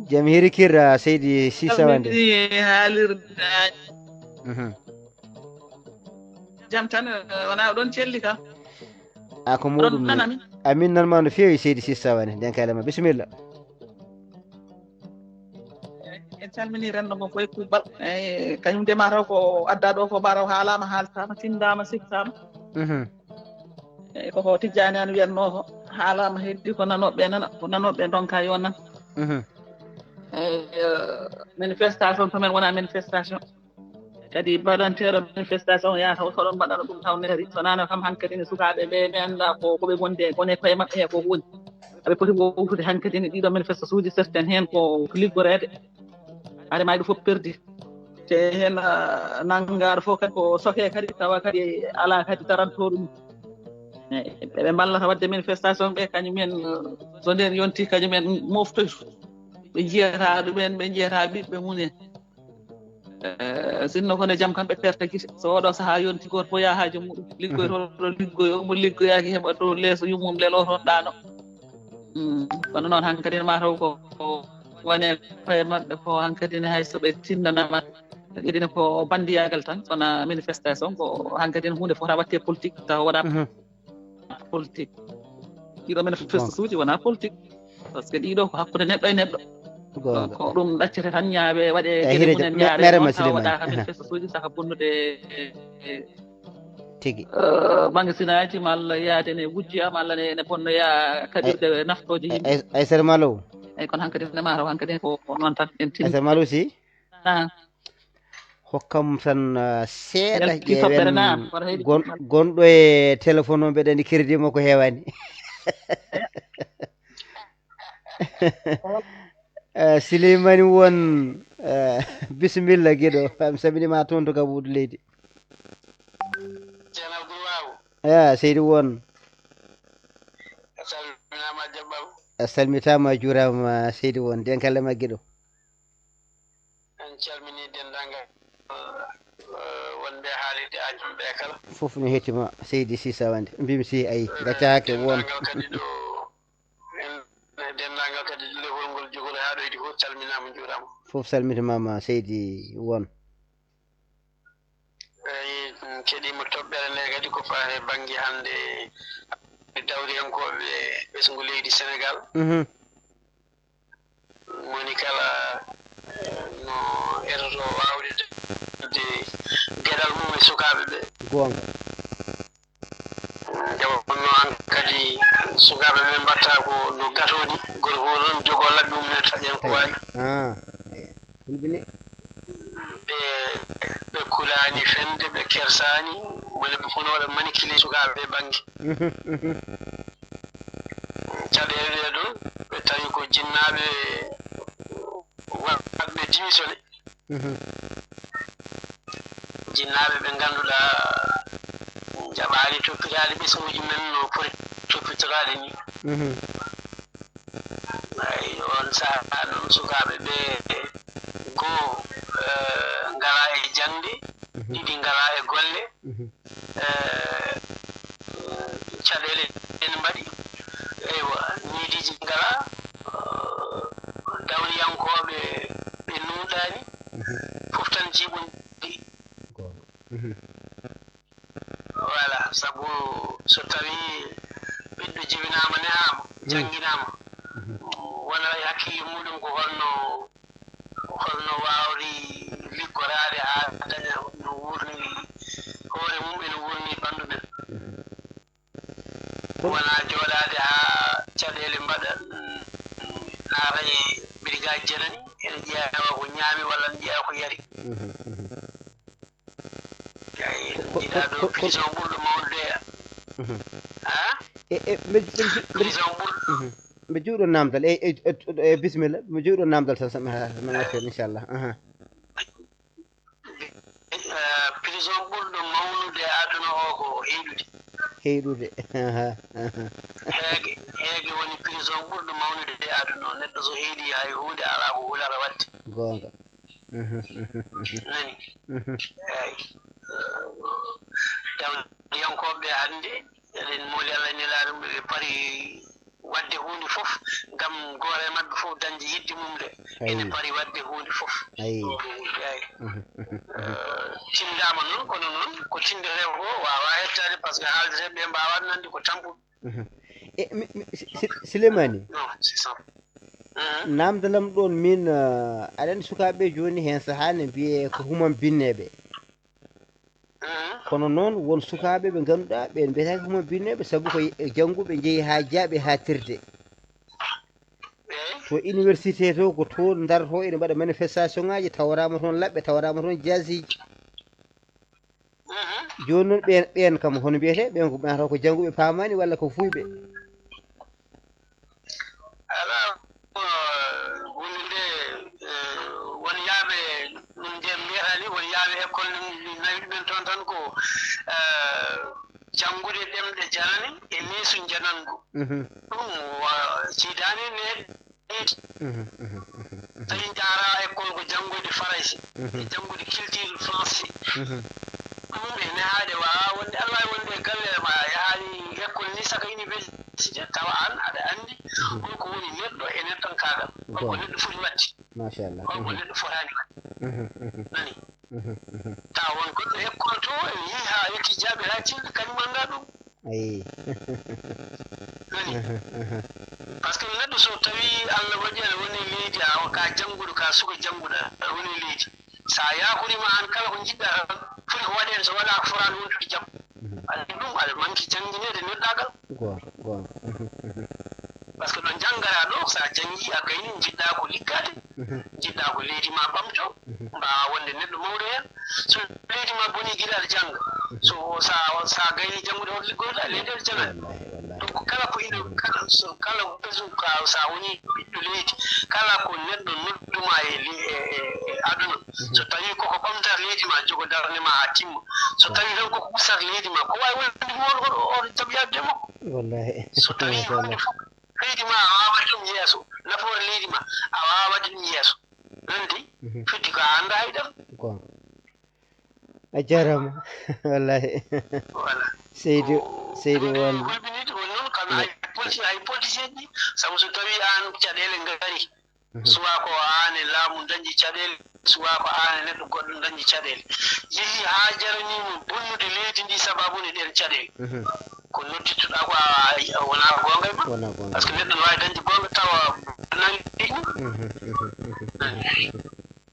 jaam hirikirra Seydi Sy Sawande haalirde jam tan wona oɗon celli kam a ko muɗum nanami amin nanma no feewi Seydi Sy Sawande nden kalema bisimilla en calmini rendo ngo koye kuuɓal eyi kañum de mataw ko adda ɗo ko mbaraw haalama haaltama tindama siftama eyyi koko Tijjani an wiyatno ko haalama heddi ko nanoɓe nana ko nanoɓe donka yo nan manifestation to men wona manifestation kadi mbaɗanteɗo manifestation yataw soɗon mbaɗano ɗum tawneri sonano kam hankkadi ne sukaɓe ɓe ɓe anda koɓe gonde gone koye mabɓe he ko woni aɓe poti wowtude hankkadi ne ɗiɗo manifestation uji certain hen ko liggorede haade maɗi fof perdi te hen nanggaɗo fof kadi ko soke kadi tawa kadi ala kadi taranto ɗum eyyi ɓeɓe mballata wadde manifestation ɓe kañumen so nden yonti kañumen moftoytu ɓe jiyata ɗumen ɓe jiyata ɓiɓɓe munen sinno kono jam kamɓe perte gite so oɗo saaha yonti goto fof yaha haaji muɗum liggoytoɗo liggoyo mo liggoyaki heɓa dow leeso yummum lelotoɗɗano kono noon hankkadi mataw ko wone koye maɓɓe ko hankkadi ne hay soɓe tindanamat ɗiɗine ko bandiyagal tan sona manifestation ko hankkadi hunde fota watte politique taw waɗa politique ɗiɗo manifestation uji wona politique par ce que ɗiɗo ko hakkude neɗɗo e neɗɗo ko ɗum ɗaccete tan ñaaɓe waɗe gueɗe mumen jaare noon taw waɗaka manifestation uji saka bonnude tigi magasinaji malla yaade ne wujjiya malla ne bonnoya kaɗirde naftoji yimɓe Aissata Malo eyyi kono hankkadi ne mataw hankkadi ko noon tan en tini Aissata Malo si hokkam tan seeɗa ƴeewen gonɗo e téléphone o mbeɗa andi crédit makko heewani Silimani won bisimilla guiɗo mi saminima toon to Gabudu leydi seydi won a salmitama a juurama seydi won denkallema guiɗo en calmini dendagal wonɓe haalide ajum ɓe kala fof no hettima seydi Sisa Wande mbimi si ayi gaccake won kadi ɗo dendagal kadi lewol ngol jogori ha ɗoydi fof calminama juurama fof salmitimama seydi won eyi keɗima toɓɓere nde kadi ko faate banggue hande dawriyankoɓe ɓesgu leydi Sénégal moni kala no etoto wawde de gueɗal mum e sukaɓe ɓe gonga nde wonno an kadi sukaɓe ɓe mbatta ko no gatoni goto fof noon jogo labbi mum ne taƴen ko wawi hulɓini ɓe kulani fende ɓe kersani woni ɓe fof no waɗa manipulé sukaɓe ɓe banggue caɗele ɗe ɗo ɓe tawi ko jinnaɓe waɗɓe démissionné jinnaɓe ɓe ganduɗa jaɓani toppitade ɓesguji men no foti toppitoraɗe ni ay on saaha noon sukaɓe ɓe goo ngala e jangde ɗiɗi ngala e golle caɗele ene mbaɗi eywa miidiji ngala dawriyankoɓe ɓe nuuɗani fof tan jiiɓon voilà sabu so tawi ɓiɗɗo jibinama nehama jangguinama wona e hakkille muɗum ko holno wawri liggorade ha daña no wurni hoore mum ene wurni ɓandu men wona joɗade ha caɗele mbaɗa naata e brigade janani ene ƴeewa ko ñaami walla ne ƴeewa ko yari jiɗa ɗo prison ɓurɗo mawnude prison ɓurɗo mbe juuɗo namdal e bisimilla mbe juuɗo namdal tan samanten inchallah prison ɓurɗo mawnude aduna o ko heyɗude heege woni prison ɓurɗo mawnude de aduna o neɗɗo so heeɗi hay hunde ala ko hulara wadde gonga nani eyi dawriyankoɓe hannde eɗen mooli Allah nelaɗo ɓe pari wadde hunde fof ngam goore maɓɓe fof dañde yidde mum de ene pari wadde hunde fof eyi tindama noon kono noon ko tindete ko wawa hettade par ce que haaldeteɓe ɓe mbawat nande ko tampuɓe Silimani non c'est ça namdalam ɗon min aɗa andi sukaɓe joni hen sahane mbiye ko human binneɓe kono noon won sukaɓe ɓe ganduɗa ɓen mbiyetake human binneɓe saabu ko jangguɓe jeeyi ha jaaɓe ha tirde to université to ko toon darto ene mbaɗa manifestation ngaji tawrama toon labɓe tawrama toon jasiji joni noon ɓen kam hono mbiyete ɓen ko ɓen ko jangguɓe paamani walla ko fuyɓe ala hunde nde won yaaɓe ɗum ndiyam mbiyatani won yaaɓe école nawi ɗumen toon tan ko janngude ɗemɗe janani e neesu janangu ɗum siidani ne tawi jaara école ko janngude faraysi e janngude culture français ɗum ene haade wawa wonde aɗa wawi wonde galle ma yahaani école ni saka université tawa an aɗa anndi holko woni neɗɗo e neɗɗonkaagal holko neɗɗo foti wadde machallah holko neɗɗo fotaani wadde nani tawa won goɗɗo école to e yii haa yekki jaaɓe haa cilɗi kañum annda ɗum ayi nani par ce que neɗɗo so tawi Allah waɗi aɗa woni leydi a ka jannguɗo ka suka jannguɗa aɗa woni leydi so a yakurima an kala ko jiɗɗa foti ko waɗen so waɗa ko forani wontude jam aɗa ɗum aɗa manki jannginede neɗɗagal gonga par ce que ɗo janngara ɗo so a janngi a gayni jiɗɗa ko liggade jiɗɗa ko leydi ma ɓamto mbawa wonde neɗɗo mawɗo hen so leydi ma boni guiɗa aɗa jannga so sa gayni janngude hoto liggoɗa leydi aɗa jangani donc kala ko ino kala ɓesum ka sa woni ɓiɗɗo leydi kala ko neɗɗo nodduma e aduna so tawi koko ɓamtar leydi ma jogo darde ma ha timma so tawi tan koko ɓussata leydi ma ko wawi wonde oɗo jaɓyade makko wallahi so tawi hunde fof leydi ma a wawa waɗi ɗum yeeso nafoore leydi ma a wawa waɗi ɗum yeeso nandi feddi ko a anda haydam gonga a jarama wallahi voilà seydi won hulɓinide woni noon kam hay politicien ɗi sabu so tawi an caɗele ngari suwa ko an e laamu dañƴi caɗele suwa ko an e neɗɗo goɗɗo dañƴi caɗele yeehi ha jaranimo bonnude leydi ndi sababude ɗen caɗele ko noddittuɗa ko wona gonga e ma par ce que neɗɗo ne wawi dañde gonga tawa nani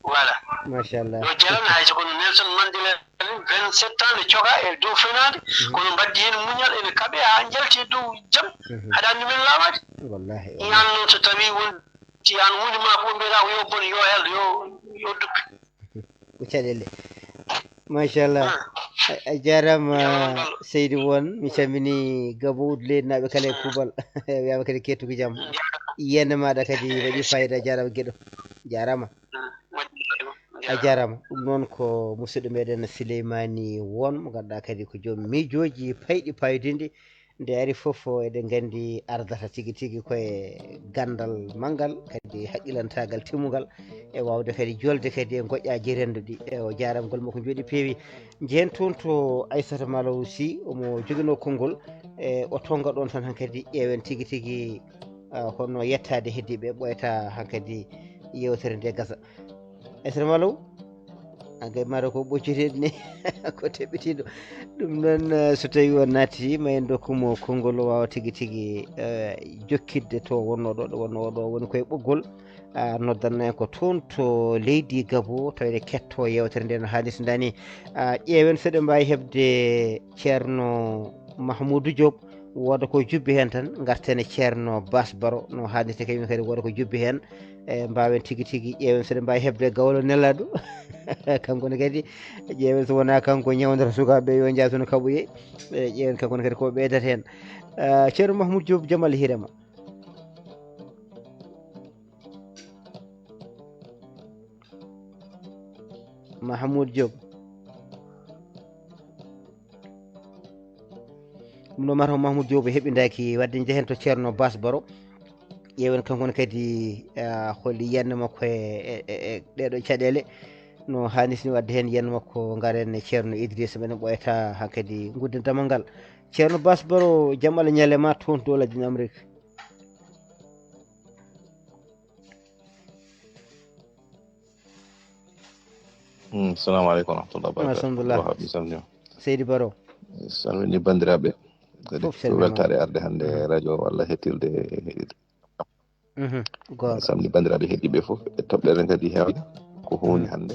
voilà machallah yo jarana hayso kono Nelson Mandela 27 ans ne coga e dow fenade kono mbaddi hen muñal ene kaaɓe ha jalti dow jaam haɗa andi men laamade wallahi an noon so tawi wonti an hunde ma fof mbiyata ko yo bon yo hel yo duppi ko caɗele machallah a jarama seydi won mi calmini gabowude leydi naaɓe kala e kuuɓal wiyama kadi kettuko jaam yiyande maɗa kadi waɗi fayida a jarama gueɗo jarama a jarama ɗum noon ko musidɗo meɗen Souleymany Won mo ganduɗa kadi ko joom miijoji payɗi payodinde nde ari foof eɗen gandi ardata tigui tigui koye gandal manggal kadi haqqilantagal timmugal e wawde kadi jolde kadi e goƴƴaji rendo ɗi o jarama gol makko jooɗi peewi jehen toon to Aissata Malaw Sy omo joguino konngol e o tonga ɗon tan hankkadi ƴeewen tigui tigui honno yettade heddiɓe ɓoyata hankkadi yewtere nde gasa Aissata Malaw agay mara ko ɓocciteɗi ni ko teɓɓitiɗo ɗum noon so tawi on naati ma en dokkumo konngol o wawa tigui tigui jokkidde to wonno ɗo wonno ɗo woni koye ɓoggol noddanno en ko toon to leydi Gabo tawde ketto yewtere nde no haalirta dani ƴeewen seɗen mbawi hebde ceerno Mahmoudou Diop woda ko jubbi hen tan garten e ceerno Bass Baro no haalirta kañum kadi woda ko jubbi hen e mbawen tigui tigui ƴeewen seɗen mbawi hebde Gawlo Nelaɗo kankone kadi ƴeewen so wona kanko ñawdata sukaɓe yo jatono kaɓoye ƴeewen kankone kadi ko ɓeydata hen ceerno Mahmoudou Diop jaam Allah hiirema Mahmoudou Diop ɗum ɗo mataw Mahmoudou Diop heeɓidaki wadde jehen to ceerno Bass Baro ƴeewen kankone kadi holli yiyande makko e ɗeɗo caɗele no hannirtini wadde hen yiyande makko garen e ceerno Idrissa menen ɓoyata hankkadi gudden damal ngal ceerno Bass Baro jaam Allah ñalema toon to ladde Amérique assalamu aleykum warahmatullah alhamdulillah seydi Baro salmini bandiraɓe kadi ko weltare arde hannde radio walla hettirde heɗide samni bandiraɓe heɗiɓe fof e toɓɓere kadi heewde ko huuni hannde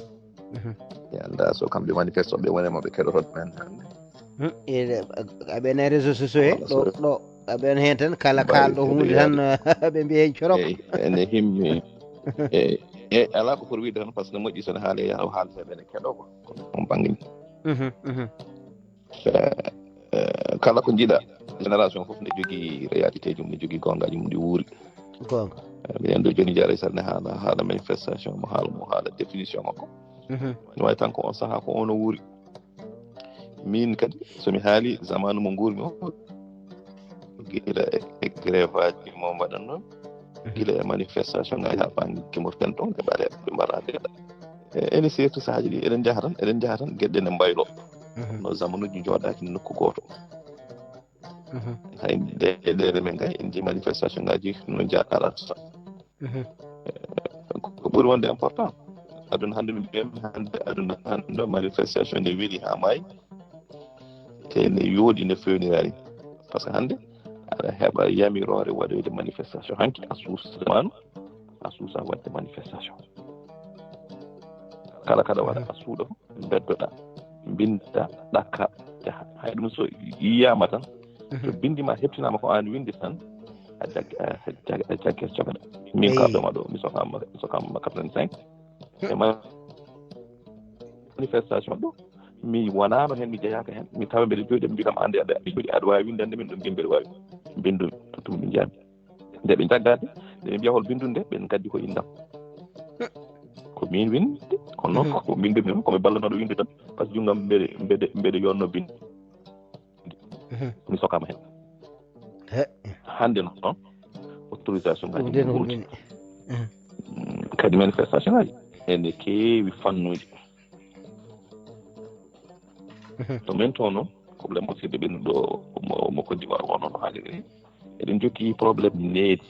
e annda so kamɓe manifeste ɓe wonema ɓe keɗotoɗ men hannde aɓen e réseau sociaux he ɗo aɓen hen tan kala kalɗo hunde tan ɓe mbiya hen corok ene himmi e ala ko pour wiide tan par ce que moƴƴi sone haale yaha haalde ɓene keɗo ko on ɓangni kala ko jiiɗa génération fof ne jogii réalité ji mum ne jogii gongaji mum ɗi wuuri gonga mbiɗen ɗo joni jaaray sarne haala manifestation mo haala définition makko ne wawi tan ko on saaha ko ono wuuri min kadi somi haali zamanu mo guurmi o guila e grève aji mo mbaɗan noon gila manifestation ngai ha bangi morten ton ke bare be marade ene seetu saaji di eden jaharan gedde ne mbaylo no zamanuji jodaaki nokku goto hay de men ngai indi manifestation ngaji no jaakala ko buri wonde important adun hande adun manifestation ne weli ha may ne yodi ne fewnirari parce que hande ada heba yamirore waɗoyde manifestation hanki asusa wadde manifestation kala kada waɗa asuuɗo beddoɗa binda ɗakka jaha hay ɗum so yiyama tan so bindima heptinama ko an windi tan a jagge cogaɗa min karɗoma ɗo mi sokama 85 e manifestation ɗo mi wonano hen mi jeyaka hen mi tawa mbeɗa jooɗi mbi kam ande aɗa wawi windande min ɗum mbeɗa wawi bindu tum ɗi jaami nde ɓe jaggade nde ɓe mbiya hol bindunde ɓen gaddi ko indam ko min winde kono noon ko min bimi komi ballanoɗo winde tan par ce que junggam mbeɗa yonno bindi mi sokama hen hande noon autorisation ngaji ɓurti kadi manifestation ngaji ene keewi fannuji to men to noon probléme musidɓe ɓen ɗo mo Côte d'Ivoire wono no haaliri ni eɗen jogii probléme needi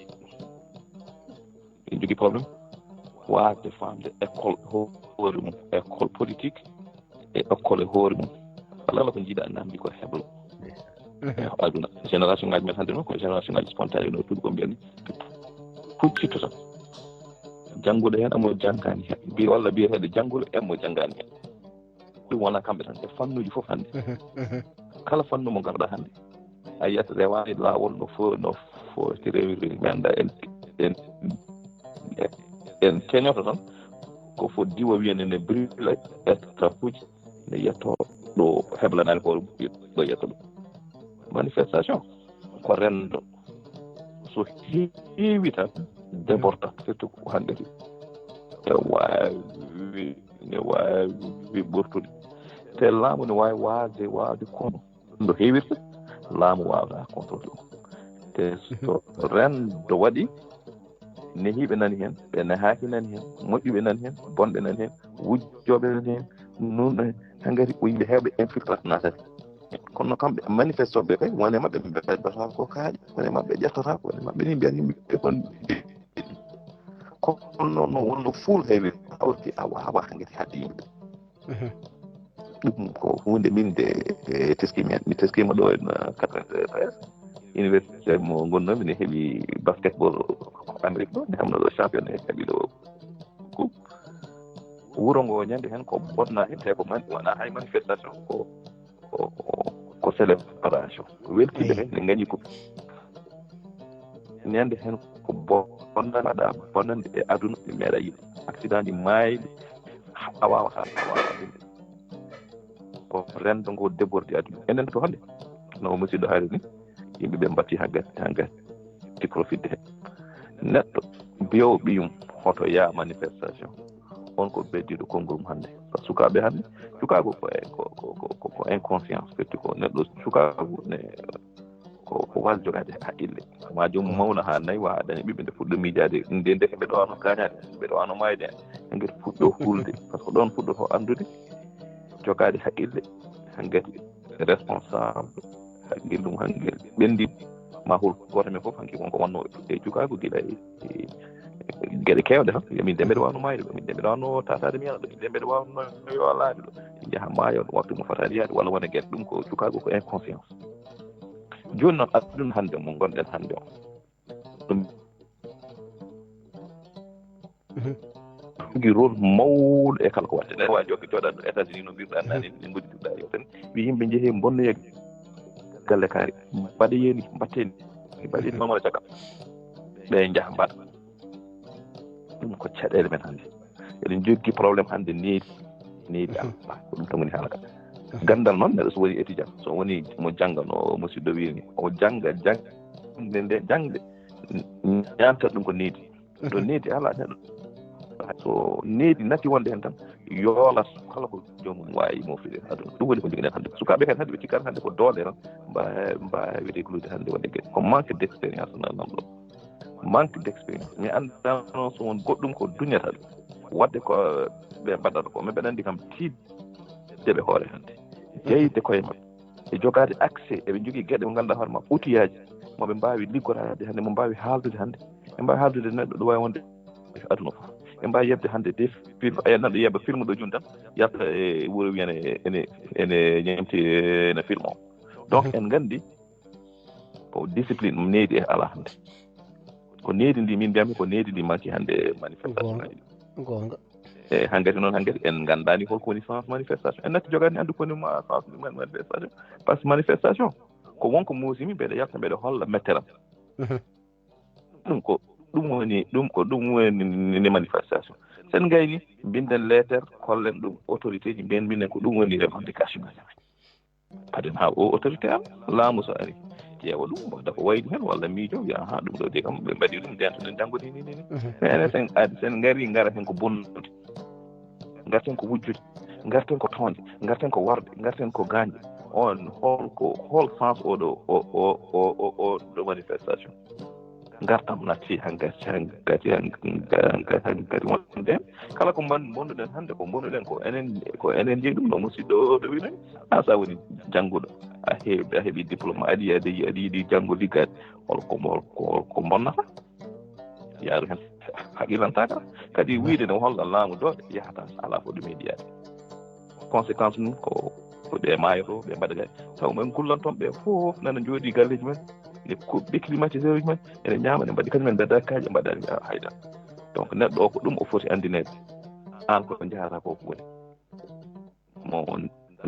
eɗen jogii probléme waasde famde école hoore mum école politique e école e hoore mum walla ko jiiɗa namdi ko heblo aduna génération ngaji men hannde noon ko génération ngaji spontané no tuɗi ko mbiyani puccitto tan jannguɗo heen amo janngani heen mbi walla biyeteeɗo jannguɗo emo janngani heen ɗum wona kamɓe tan e fannuji fof hannde kala fannu mo garɗa hannde a yiyat rewani laawol no foti rewirde mi annda en keñoto tan ko fo diwa wiyene ne brûle étapuji ne yetto ɗo heblanani ko ɗo yetto ɗo manifestation ko rendo so heewi tan déborda surtout ko hannde ne wawi ɓurtude te laamu ne wawi waade kono ɗo heewirta laamu wawata contrôle ɗum te so rendo waɗi nehiɓe nani hen ɓe nehaki nani hen moƴƴuɓe nani hen bonɓe nani hen wujjoɓe nani hen nunɗo hangati ko yimɓe heewɓe infiltrate natati kono kamɓe manifestoɓe kay wone mabɓe ɓe beddata ko kaaƴe wone mabɓe ƴettata ko wone mabɓe ni mbiyan yimɓe kono noon wonno fuul heewi hawti a wawa hangati hadde yimɓe ɗum ko hunde min de teskimi hen mi teskima ɗo en 93 université mo gonnomi ne heeɓi basketball Amérique ɗo ne hamno ɗo champion ne heeɓi ɗo coupe wuro ngo ñande hen ko bonna hen te ko wona hay manifestation ko célébration weltiɓe hen ne gañi coupe ñande hen ko bonnanaɗa bonnande e aduna ɓe meeɗa yiɗ accident ji maayɗi a wawa ɗumde ko rendo ngo déborde aduna enen to hande no musidɗo haali ni yimɓe ɓe mbatti ha gatti profitde hen neɗɗo biyowo ɓiyum hoto yaa manifestation on ko beddiɗo konngol mum hannde par ce sukaɓe hannde sukago ko inconscience firti ko neɗɗo sukago ne ko wawi jogade haqqille ma joomum mawna ha nayi wa daña ɓiɓɓe nde fuɗɗo miijade nde ndeke mbeɗo wano gañade mbeɗo wano mayde en gueɗe fuɗɗo hulde par ce que ɗon fuɗɗoto andude jogade haqqille hankkadi responsable haqqillum hankkadi ɓendi ma hol goto men fof hanki wonko wonno e cukago guila gueɗe kewɗe tan min de mbeɗa wawno mayde ɗo min de mbeɗa wawno tatade miyana ɗo min de mbeɗa wawno yoolade ɗo jaaha maayo ɗo waktu mo fotani yaade walla wona gueɗe ɗum ko cukago ko inconscience joni noon aduna hannde mo gonɗen hannde o ɗum jogi rôle mawɗo e kala ko watte neɗɗo wawi jokki joɗaɗo États-Unis no mbirɗa nani ne goɗɗiɗa yo tan wi yimɓe jeehi bonnoye galle kaari mbaɗe yeni mbatteni mbaɗeni mamala caggal ɓe jaaha mbaɗa ɗum ko caɗele men hannde eɗen joggi probléme hannde needi Allah ko ɗum tan woni haala ka gandal noon neɗɗo so woni étudiant so woni mo janggano musidɗo wiini o jangga jangde ñamtat ɗum ko needi to needi ala neɗɗo so needi natti wonde hen tan yoolat kala ko joomum wawi moftude aduna ɗum woni ko joginen hannde sukaɓe hen hannde ɓe cikkata hannde ko doole tan mbawi reclude hannde wonde gueɗe ko manque d' expérience nanam ɗo manque d'expérience mi andano so won goɗɗum ko duñata ɗum wadde ko ɓe mbaɗata ko mais ɓeɗa andi kam tiidde ɓe hoore hannde jeyde koye maɓɓe e jogaade accès eɓe jogii geɗe mo ngannduɗaa hoore ma outillage moɓe mbaawi liggorade hannde mo mbaawi haaldude hannde ɓe mbaawi haaldude neɗɗo ɗo waawi wonde aduna fof ɓe mbaawi yebde hannde des film neɗɗo yeɓa film ɗo joni tan yalta e wuro wiyane ene ñemti no film o donc en nganndi ko discipline ɗum needi e alaa hannde ko needi ndi min mbiyami ko needi ndi manki hannde manifestation aji gonga e hankkadi noon hankkadi en nganndani holko woni sens manifestation en natti jogaani anndu koni sens manifestation par ce que manifestation ko wonko muusimi mbeɗa yalta mbeɗa holla metteram ɗum woni manifestation sen gayni binden lettere kollen ɗum autorité ji mbiyen minen ko ɗum woni revendication ngaji men paden ha o autorité am laamu so ari ƴeewa ɗum wadda ko waydi hen walla miijo wiya ha ɗum ɗo de kam ɓe mbaɗi ɗum dentoɗen janngo ni enen sen ngari ngara hen ko bonnude garten ko wujjude garten ko toonde garten ko warde garten ko gañde on hol sens oɗo ɗo manifestation gartam natti hankkadi wonde kala ko bonduɗen hannde ko bonduɗen ko enen jeeyi ɗum no musidɗo ɗo wino ha sa woni jannguɗo a heeɓi diplôme aɗa yiɗi janngo liggade holko bonnata yaaru hen haqilantaka kadi wiide no holla laamu dooɗe yahata ala fo ɗum heedi yaade conséquence mum ko ɗe maayoto ɓe mbaɗa gay taw men gullanton ɓe fof nana jooɗi galleji men ɓe climatiseur uji men ene ñaama ne mbaɗi kañumen mbeddakaji mbaɗani hayda donc neɗɗo o ko ɗum o foti andinede an ko jahata ko woni mo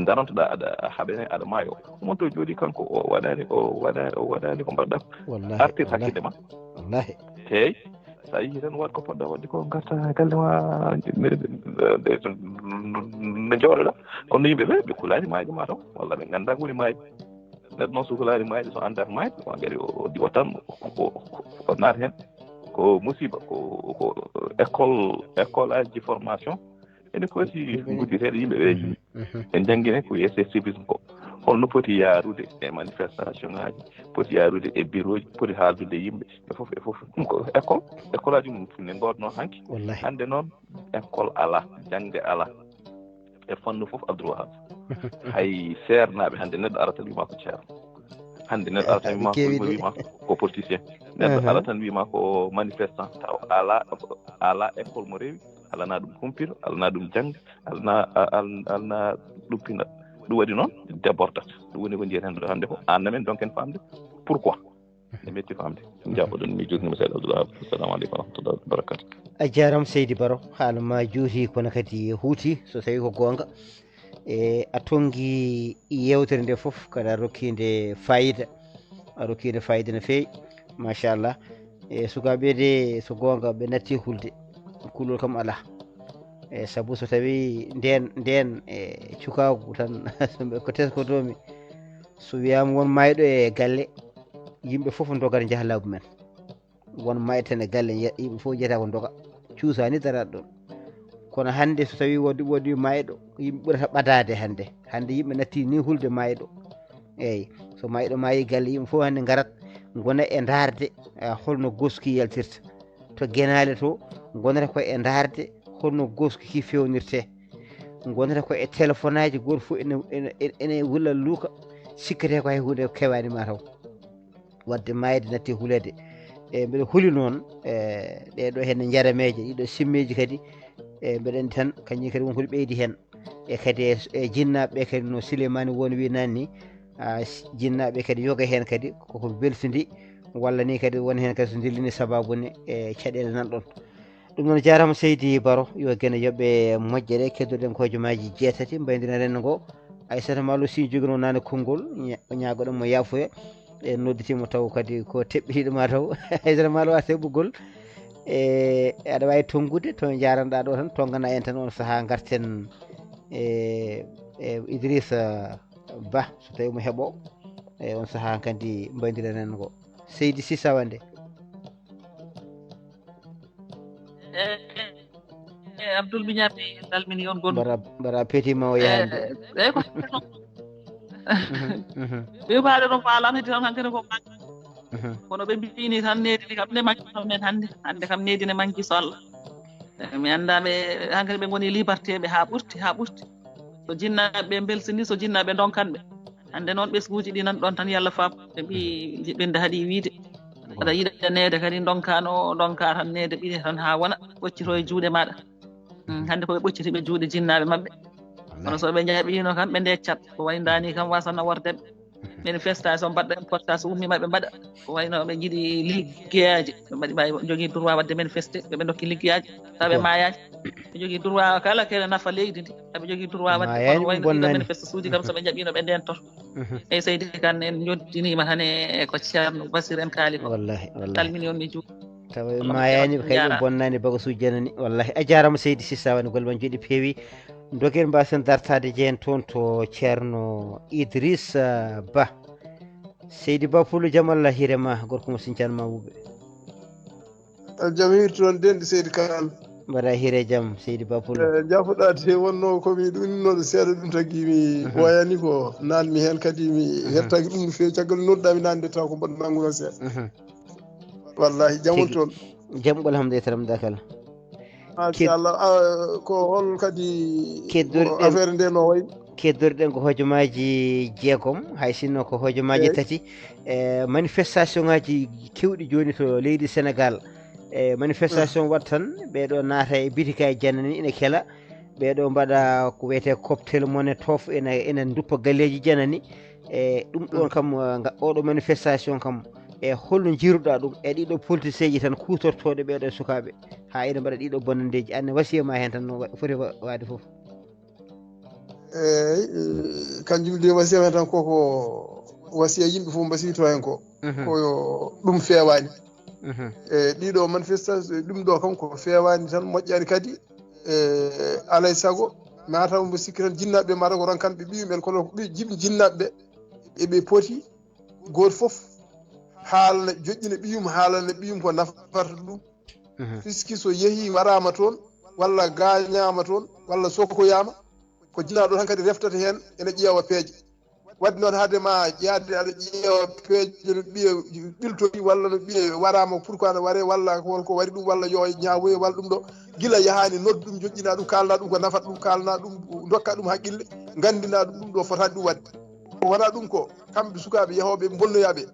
darantoɗa aɗa haɓene aɗa maayo mon to jooɗi kanko o waɗani ko mbaɗɗa artir hakkille ma wallahi eyyi sa yii tan waɗ ko poɗɗa wadde ko garta galle ma no jooɗoɗa kono no yimɓe ɓe kulaani maaji ma taw walla ɓe ngannda ko woni maaji neɗɗo noon so kulaani maaji so anndata maaji o gari o diwa tan o naata heen ko musiba ko école aji formation ene foti gudditeɗe yimɓe ɓe en janngine ko wiyete civisme ko holno foti yaarude e manifestation ngaji foti yaarude e bureau ji foti haaldude yimɓe e fof ɗum ko école aji mum ne ngoodnoo hanki hannde noon école ala jangde ala e fannu fof abdoulwahab hay seernaaɓe hannde neɗɗo ara tan wiima ko ceerno hannde neɗɗo ara tan wiima ko politicien neɗɗo ara tan wiima ko manifestant taw ala école mo rewi alana ɗum humpito alana ɗum jangde alana ɗum pinat ɗum waɗi noon débordata ɗum woni ko jeyeten ɗo hannde ko annamen donc en famde pourquoi ne metti famde jaɓoɗon mi joginima seeɗa abdoulahab assalamu aleykum wa rahmatullahi wa barakatu a jarama seydi Baro haala ma juuti kono kadi huuti so tawi ko gonga e a tongi yewtere nde foof kada rokkide fayida no feewi machallah e sukaɓe de so gonga ɓe natti hulde kulol kam ala e saabu so tawi nden e cukagu tan ko teskotomi so wiyama won mayɗo e galle yimɓe foof dogata jaaha laabu men won maytan e galle yimɓe fof jeyata ko doga cuusani daraɗo ɗon kono hannde so tawi woodi mayɗo yimɓe ɓurata ɓadade hannde yimɓe natti ni hulde mayɗo eyyi so mayɗo maayi galle yimɓe fof hannde garat gona e darde holno goski yaltirta to guenale to gonata ko e darde holno goski ki fewnirte gonata ko e téléphone aji goto fof ene wulla luuka sikkate ko hay hunde kewani ma taw wadde mayde natti hulede e mbiɗa huuli noon ɗeɗo hen jarameje ɗiɗo simmeji kadi e mbeɗa andi tan kañum kadi wonko ɓeydi hen e kadi e jinnaɓe kadi no Souleymane woni wi nanni jinnaɓe kadi yoga hen kadi koko beltodi walla ni kadi woni hen kadi so dillini sababune e caɗele nanɗon ɗum noon jarama seydi Baro yo guene yooɓe moƴƴere keddoɗen ko hojomaji jeetati mbaydina rendo ngo Aissata Malo si joguino nane konngol ñagoɗon mo yafuya e nodditimo taw kadi ko teɓɓitiɗoma taw Aissata Malo wasa heɓugol e aɗa wawi tongude to jaranɗa ɗo tan tongana en tan on saaha garten e Idrissa Ba so tawi mo heeɓo e on saaha kadi mbaydiren ngo Seydi Sissa Wande Abdoul Biñaɓe salmini on gonɗo bara peetima o yahande eyyi ko ɓe mbaɗe ɗon faalano heddi tan hankkadi ko kono ɓe mbini tan needi kam ne manki men hannde kam needi ne manki so Allah mi annda ɓe hankkadi ɓe ngoni libertéɓe haa ɓurti so jinnaaɓe belsini so jinnaaɓe donkanɓe hannde noon ɓesguuji ɗi nan ɗon tan yalla faam ɓe mbi jiɓɓinde haɗi wiide aɗa yiɗa neede kadi donka tan neede ɓiɗe tan haa wona ɓoccito e juuɗe maɗa hannde koɓe ɓoccitiɓe juuɗe jinnaaɓe maɓɓe kono so ɓe jaɓino kam ɓe ndeccat ko wayi ndani kam wasana wordeɓe manifestation mbaɗɗo importation ummima ɓe mbaɗa ko wayno ɓe jiiɗi liggeyaji ɓe mbaɗi mbawi jogui droit wadde manifesté ɓe dokki liggeyaji tawa ɓe mayaji ɓe jogui droit kala kene nafa leydi ndi aɓe jogui droit wadde kono wayno ɗiɗo manifesté suuji kam soɓe jaɓino ɓe ndentoto eyyi Seydi Kane en joddinima tan e ko ceerno Basir en kaali ko wallahi salmini on mi juuɗe tawa mayani kayɓe bonnani bagasuji janani wallahi a jarama Seydi Sissa wani golle ma jooɗi peewi doguel mbasen dartade jeen toon to ceerno Idrissa Ba Seydi Ba Pullo jaam Allah hiirema gorko mo sincane Mamoudou jaam hirti toon denɗi Seydi Kane mbaɗa hiire jaam Seydi Ba Pullo jafoɗade wonno komi ɗuminoɗo seeɗa ɗum tagui mi wayani ko nanmi hen kadi mi hettaki ɗum no fewi caggal nodɗami nande taw ko mbaɗ nanguno seeɗa wallahi jamol toon jamɓol alhamdulillah taramda kala machallah ko hol kadi affaire nde no wayi keddoriɗen ko hojomaji jeegom hay sinno ko hojomaji tati manifestation ngaji kewɗi joni to leydi Sénégal manifestation wat tan ɓeɗo naata e bitikaji janani ina kela ɓeɗo mbaɗa ko wiyete cocktail mone tof ena duppa galleji janani ɗum ɗon kam oɗo manifestation kam e holno jiruɗa ɗum e ɗiɗo politicien ji tan kutortoɗe ɓeɗo sukaɓe ha ina mbaɗa ɗiɗo bonandeji anne wasiyama hen tan no foti wade foof eyyi kanjum de wasiya men tan koko wasiya yimɓe fof mbasiyto hen ko koyo ɗum fewani e ɗiɗo manifestation ɗum ɗo kam ko fewani tan moƴƴani kadi alay saago mataw mbo sikki tan jinnaɓeɓe mata ko ronkanɓe ɓiyumen kono ko jiɓi jinnaɓeɓe eɓe pooti goto foof haalna joƴƴina ɓiyum haalana ɓiyum ko nafata ɗum puisque so yeehi warama toon walla gañama toon walla sokkoyama ko jinnaɗo tan kadi reftata hen ene ƴeewa peeje wadde noon haadema yaade aɗa ƴeewa peeje no ɓiye ɓiltoyi walla no ɓiye warama pourquoi ne waare walla holko waɗi ɗum walla yo ñawoye walla ɗum ɗo guila yahani noddu ɗum joƴƴina ɗum kalna ɗum ko nafata ɗum kalna ɗum dokka ɗum haqqille gandina ɗum ɗo fotani ɗum wadde ko wona ɗum ko kamɓe sukaɓe yahoɓe bonnoyaɓe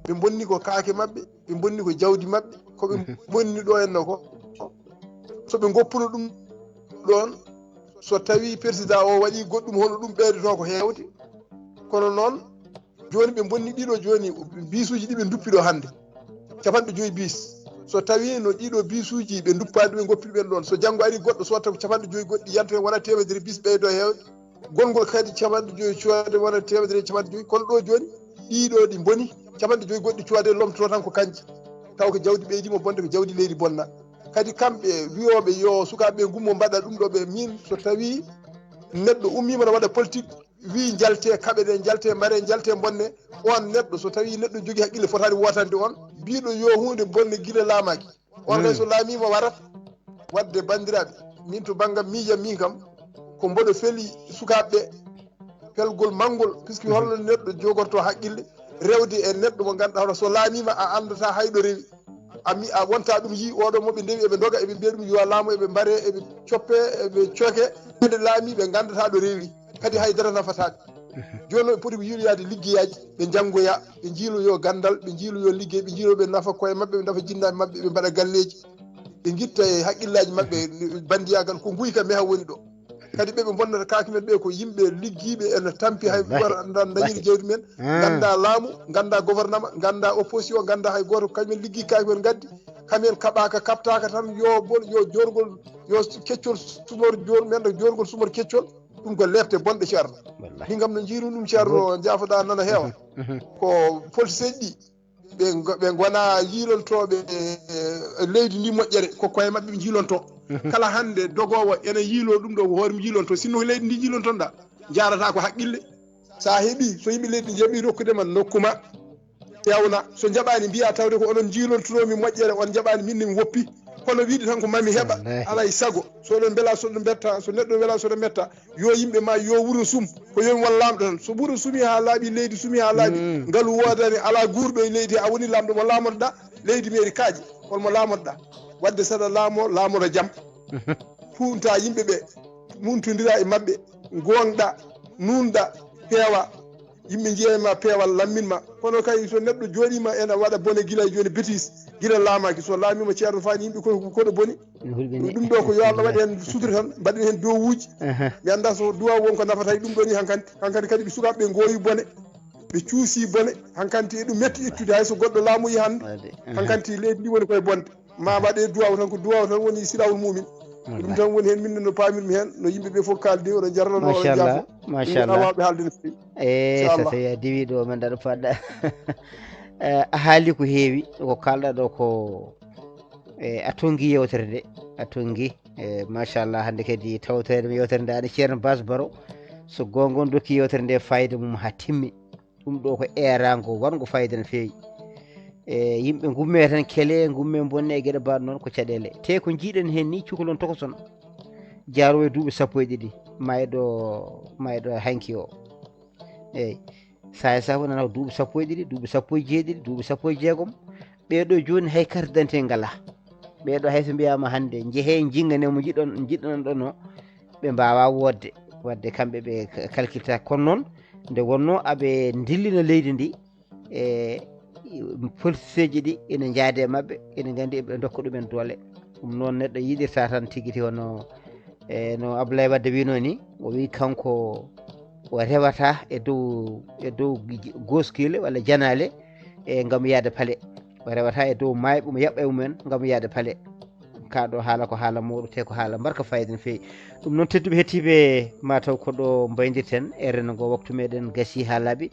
ɓe bonni ko kaake mabɓe ɓe bonni ko jawdi mabɓe koɓe bonni ɗo henno ko soɓe goppuno ɗum ɗon so tawi président o waɗi goɗɗum hono ɗum ɓeydoto ko hewde kono noon joni ɓe bonni ɗiɗo joni bisuji ɗi ɓe duppiɗo hannde 50 bis so tawi no ɗiɗo bisuji ɓe duppadi ɓe goppiɗo ɓen ɗon so janggo ari goɗɗo so taw 50 goɗɗi yanto hen wona temedere bis ɓeydo hewde gongol kadi 50 coode wona temedere 50 kono ɗo joni ɗiɗo ɗi boni 50 goɗɗi coode lomtoto tan ko kanji taw ko jawdi ɓeydima bonde ko jawdi leydi bonna kadi kamɓe wiyoɓe yo sukaɓe gummo mbaɗa ɗum ɗo ɓe min so tawi neɗɗo ummima no waɗa politique wi jalte kaɓe ɗe jalte mare jalte bonne on neɗɗo so tawi neɗɗo jogui haqqille fotani wotande on mbiɗo yo hunde bonne guila laamaki on kay so laamima warat wadde bandiraɓe min to banggam miijam min kam ko mboɗo feeli sukaɓeɓe felgol manngol puisque holno neɗɗo jogorto haqqille rewde e neɗɗo mo ganduɗa hono so laamima a andata hayɗo rewi a wonta ɗum yi oɗo moɓe ndewi eɓe doga eɓe mbiya ɗum yo laamu eɓe mbare eɓe coppe eɓe coke ɓeɗe laami ɓe gandata ɗo rewi kadi haydara nafataɓe joni ɓe poti ko yiiloyade liggeyaji ɓe janggoya ɓe jiiloyo gandal ɓe jiiloyo liggey ɓe jiiloyo ɓe nafa koye mabɓe ɓe nafa jinnaɓe mabɓe ɓe mbaɗa galleji ɓe guitta e haqqillaji mabɓe bandiyagal ko guyka meha woni ɗo kadi ɓeɓe bonnata kaake men ɓe ko yimɓe liggiɓe ene tampi hay dañiri jawdi men ganda laamu ganda gouvernement ganda opposition ganda hay goto kañumen liggi kaake men gaddi kamen kaɓaka kaptaka tan yo jorgol yo keccol sumor jor men jorgol sumor keccol ɗum ko lefte bonɗe ceerno ɗi gam no jiiru ɗum ceerno jafoɗa nana heewa ko politicien ɗi ɓe gona yiilontoɓe leydi ndi moƴƴere ko koye mabɓe ɓe jiilonto kala hande dogowo ene yiilo ɗum ɗo ko hoorema jiilonto sinno ko leydi ndi jiilontonɗa jarata ko haqqille sa heeɓi so yimɓe leydi jaaɓi rokkudema nokkuma ƴewna so jaɓani mbiya tawde ko onon jiilontonomi moƴƴere on jaɓani minne mi woppi kono wiide tan ko mami heɓa alay sago soɗon beela soɗo betta so neɗɗo weela soɗo metta yo yimɓe ma yo wuuro sum ko yomi won lamɗo tan so wuuro sumi ha laaɓi leydi sumi ha laaɓi ngaalu wodani ala guurɗo e leydi a woni lamɗo mo lamotoɗa leydi meeri kaaji holmo lamotoɗa wadde saɗa laamoro jaam funta yimɓeɓe muntodira e mabɓe gonɗa nunɗa peewa yimɓe jeeyama peewal lamminma kono kay so neɗɗo jooɗima ena waɗa bone gila joni bétis gila laamaki so laamima ceerno faani yimɓe koɗo boni ɗum ɗo ko yo Allah waɗi hen sutura tan mbaɗen hen dowuji mi anda so duwaw wonko nafata ɗum ɗo ni hankkadi kadi ɓe sukaɓeɓe gooyi bone ɓe cuusi bone hankkadi e ɗum metti ittude hay so goɗɗo laamuyi hande hankkadi leydi ndi woni koye bonde ma waɗe duwaw tan ko duwaw tan woni silawol mumin ɗum tan woni hen min no paamirmi hen no yimɓeɓe fof kaldi oɗo jarlano oɗo jaafo machallah haalde no fewi so tawi a diwi ɗo men ɗaɗo paɗɗa a haali ko heewi ko kalɗa ɗo ko a tongi yewtere nde a tongi machallah hannde kadi tawtorede yewtere nde aɗa ceerno base baro so gongon dokki yewtere nde fayida mum ha timmi ɗum ɗo ko erago wango fayida no feewi yimɓe gumme tan keele gumme bonne e gueɗe mbaɗo noon ko caɗele te ko jiiɗen hen ni cukalon tokoson jaarowo e duuɓi 12 mayɗo hanki o eyyi sa wonana duuɓi 12 duuɓi 17 duuɓi 16 ɓeɗo joni hay carte d'identité ngala ɓeɗo hayso mbiyama hande jeehe jinganemo jiɗɗon ɗon o ɓe mbawa wodde wadde kamɓe ɓe calculta kono noon nde wonno aɓe dillina leydi ndi policeji ɗi ene jaade mabɓe ene gandi eɓe dokka ɗumen doole ɗum noon neɗɗo yiɗirta tan tigui ti hono no Abdoulaye Wadde wino ni o wi kanko o rewata e dow goskile walla janale ngam yaade paale o rewata e dow mayɓe mo yaɓɓa e mumen ngam yaade paale kaɗo haala ko haala mawɗo te ko haala barka fayida no fewi ɗum noon tedduɓe hettiɓe mataw koɗo mbaydirten e reno ngo waktu meɗen gaasi ha laaɓi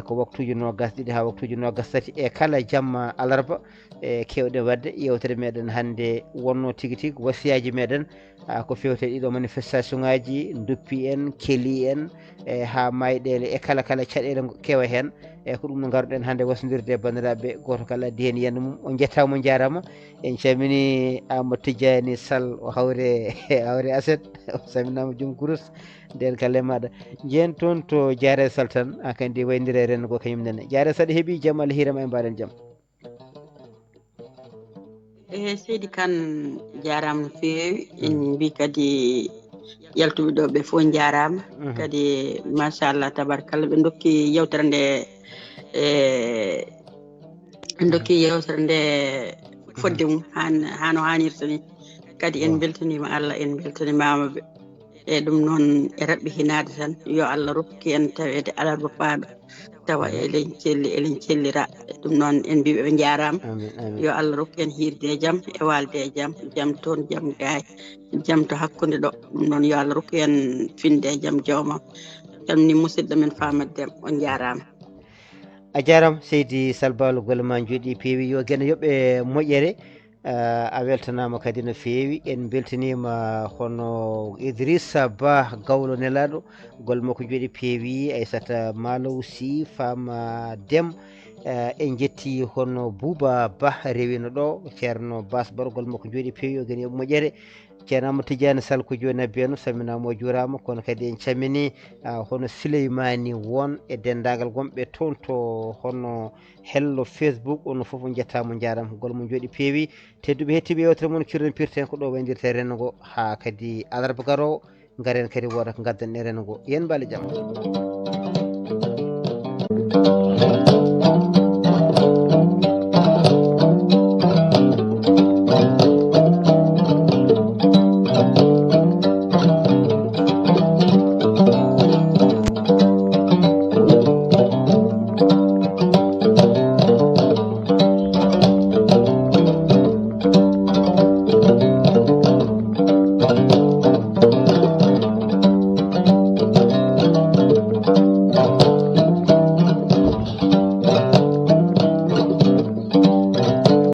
ko waktuji nogas ɗiɗi ha waktuji nogas tati e kala jamma alarba kewɗen wadde yewtere meɗen hannde wonno tigui tigui wasiyaji meɗen ko fewte ɗiɗo manifestation ngaji duppi en keeli en ha mayɗele e kala caɗele kewa hen ko ɗum no garuɗen hannde wasodirde e bandiraɓe goto kala addi hen yiyande mum on jettama jarama en calmini Amadou Tidiani Sall o hawre aset o saminama joom kourous nden kalle maɗa jen toon to Diaré Sall tan kandi waydira rengo go kañum nene Diaré Sall heeɓi jaam Allah hiirama e mbaɗen jaam seydi Kane jarama no fewi en mbi kadi yaltuɓe ɗo ɓe fof jarama kadi machallah tabarakallah ɓe dokki yewtere nde fodde mum hano hannirta ni kadi en beltanima Allah en beltanimamaɓe e ɗum noon e raɓɓi hinade tan yo Allah rokki en tawede alarba paaɗo tawa eɗen cellira ɗum noon en mbiɓe ɓe jarama yo Allah rokki en hirde e jaam e walde e jaam toon jaam gaay jaam to hakkude ɗo ɗum noon yo Allah rokki en finde e jaam jawma calmini musidɗo men Famad Déme on jarama a jarama seydi Salbalo golle ma jooɗi peewi yo gueɗe yoɓe moƴƴere a weltanama kadi no fewi en beltanima hono Idrissa Ba gawlo nelaɗo golle makko jooɗi peewi Aissata Malaw Sy Fama Déme en jetti hono Bouba Ba rewino ɗo ceerno Bass Baro golle makko jooɗi peewi yo gueɗe yoɓe moƴƴere ceerno Amadou Tidiani Sall ko joni abbiyano salminama o juurama kono kadi en cammini hono Souleymani won e dendagal gonɓe toon to hono hello Facebook ono foof jettama jarama golle mum jooɗi peewi tedduɓe hettiɓe yewtere moon kirren pirten ko ɗo waydirte rendo ngo ha kadi alarba garowo garen kadi woda ko gaddanɗe rendo ngo yen mbaali jaam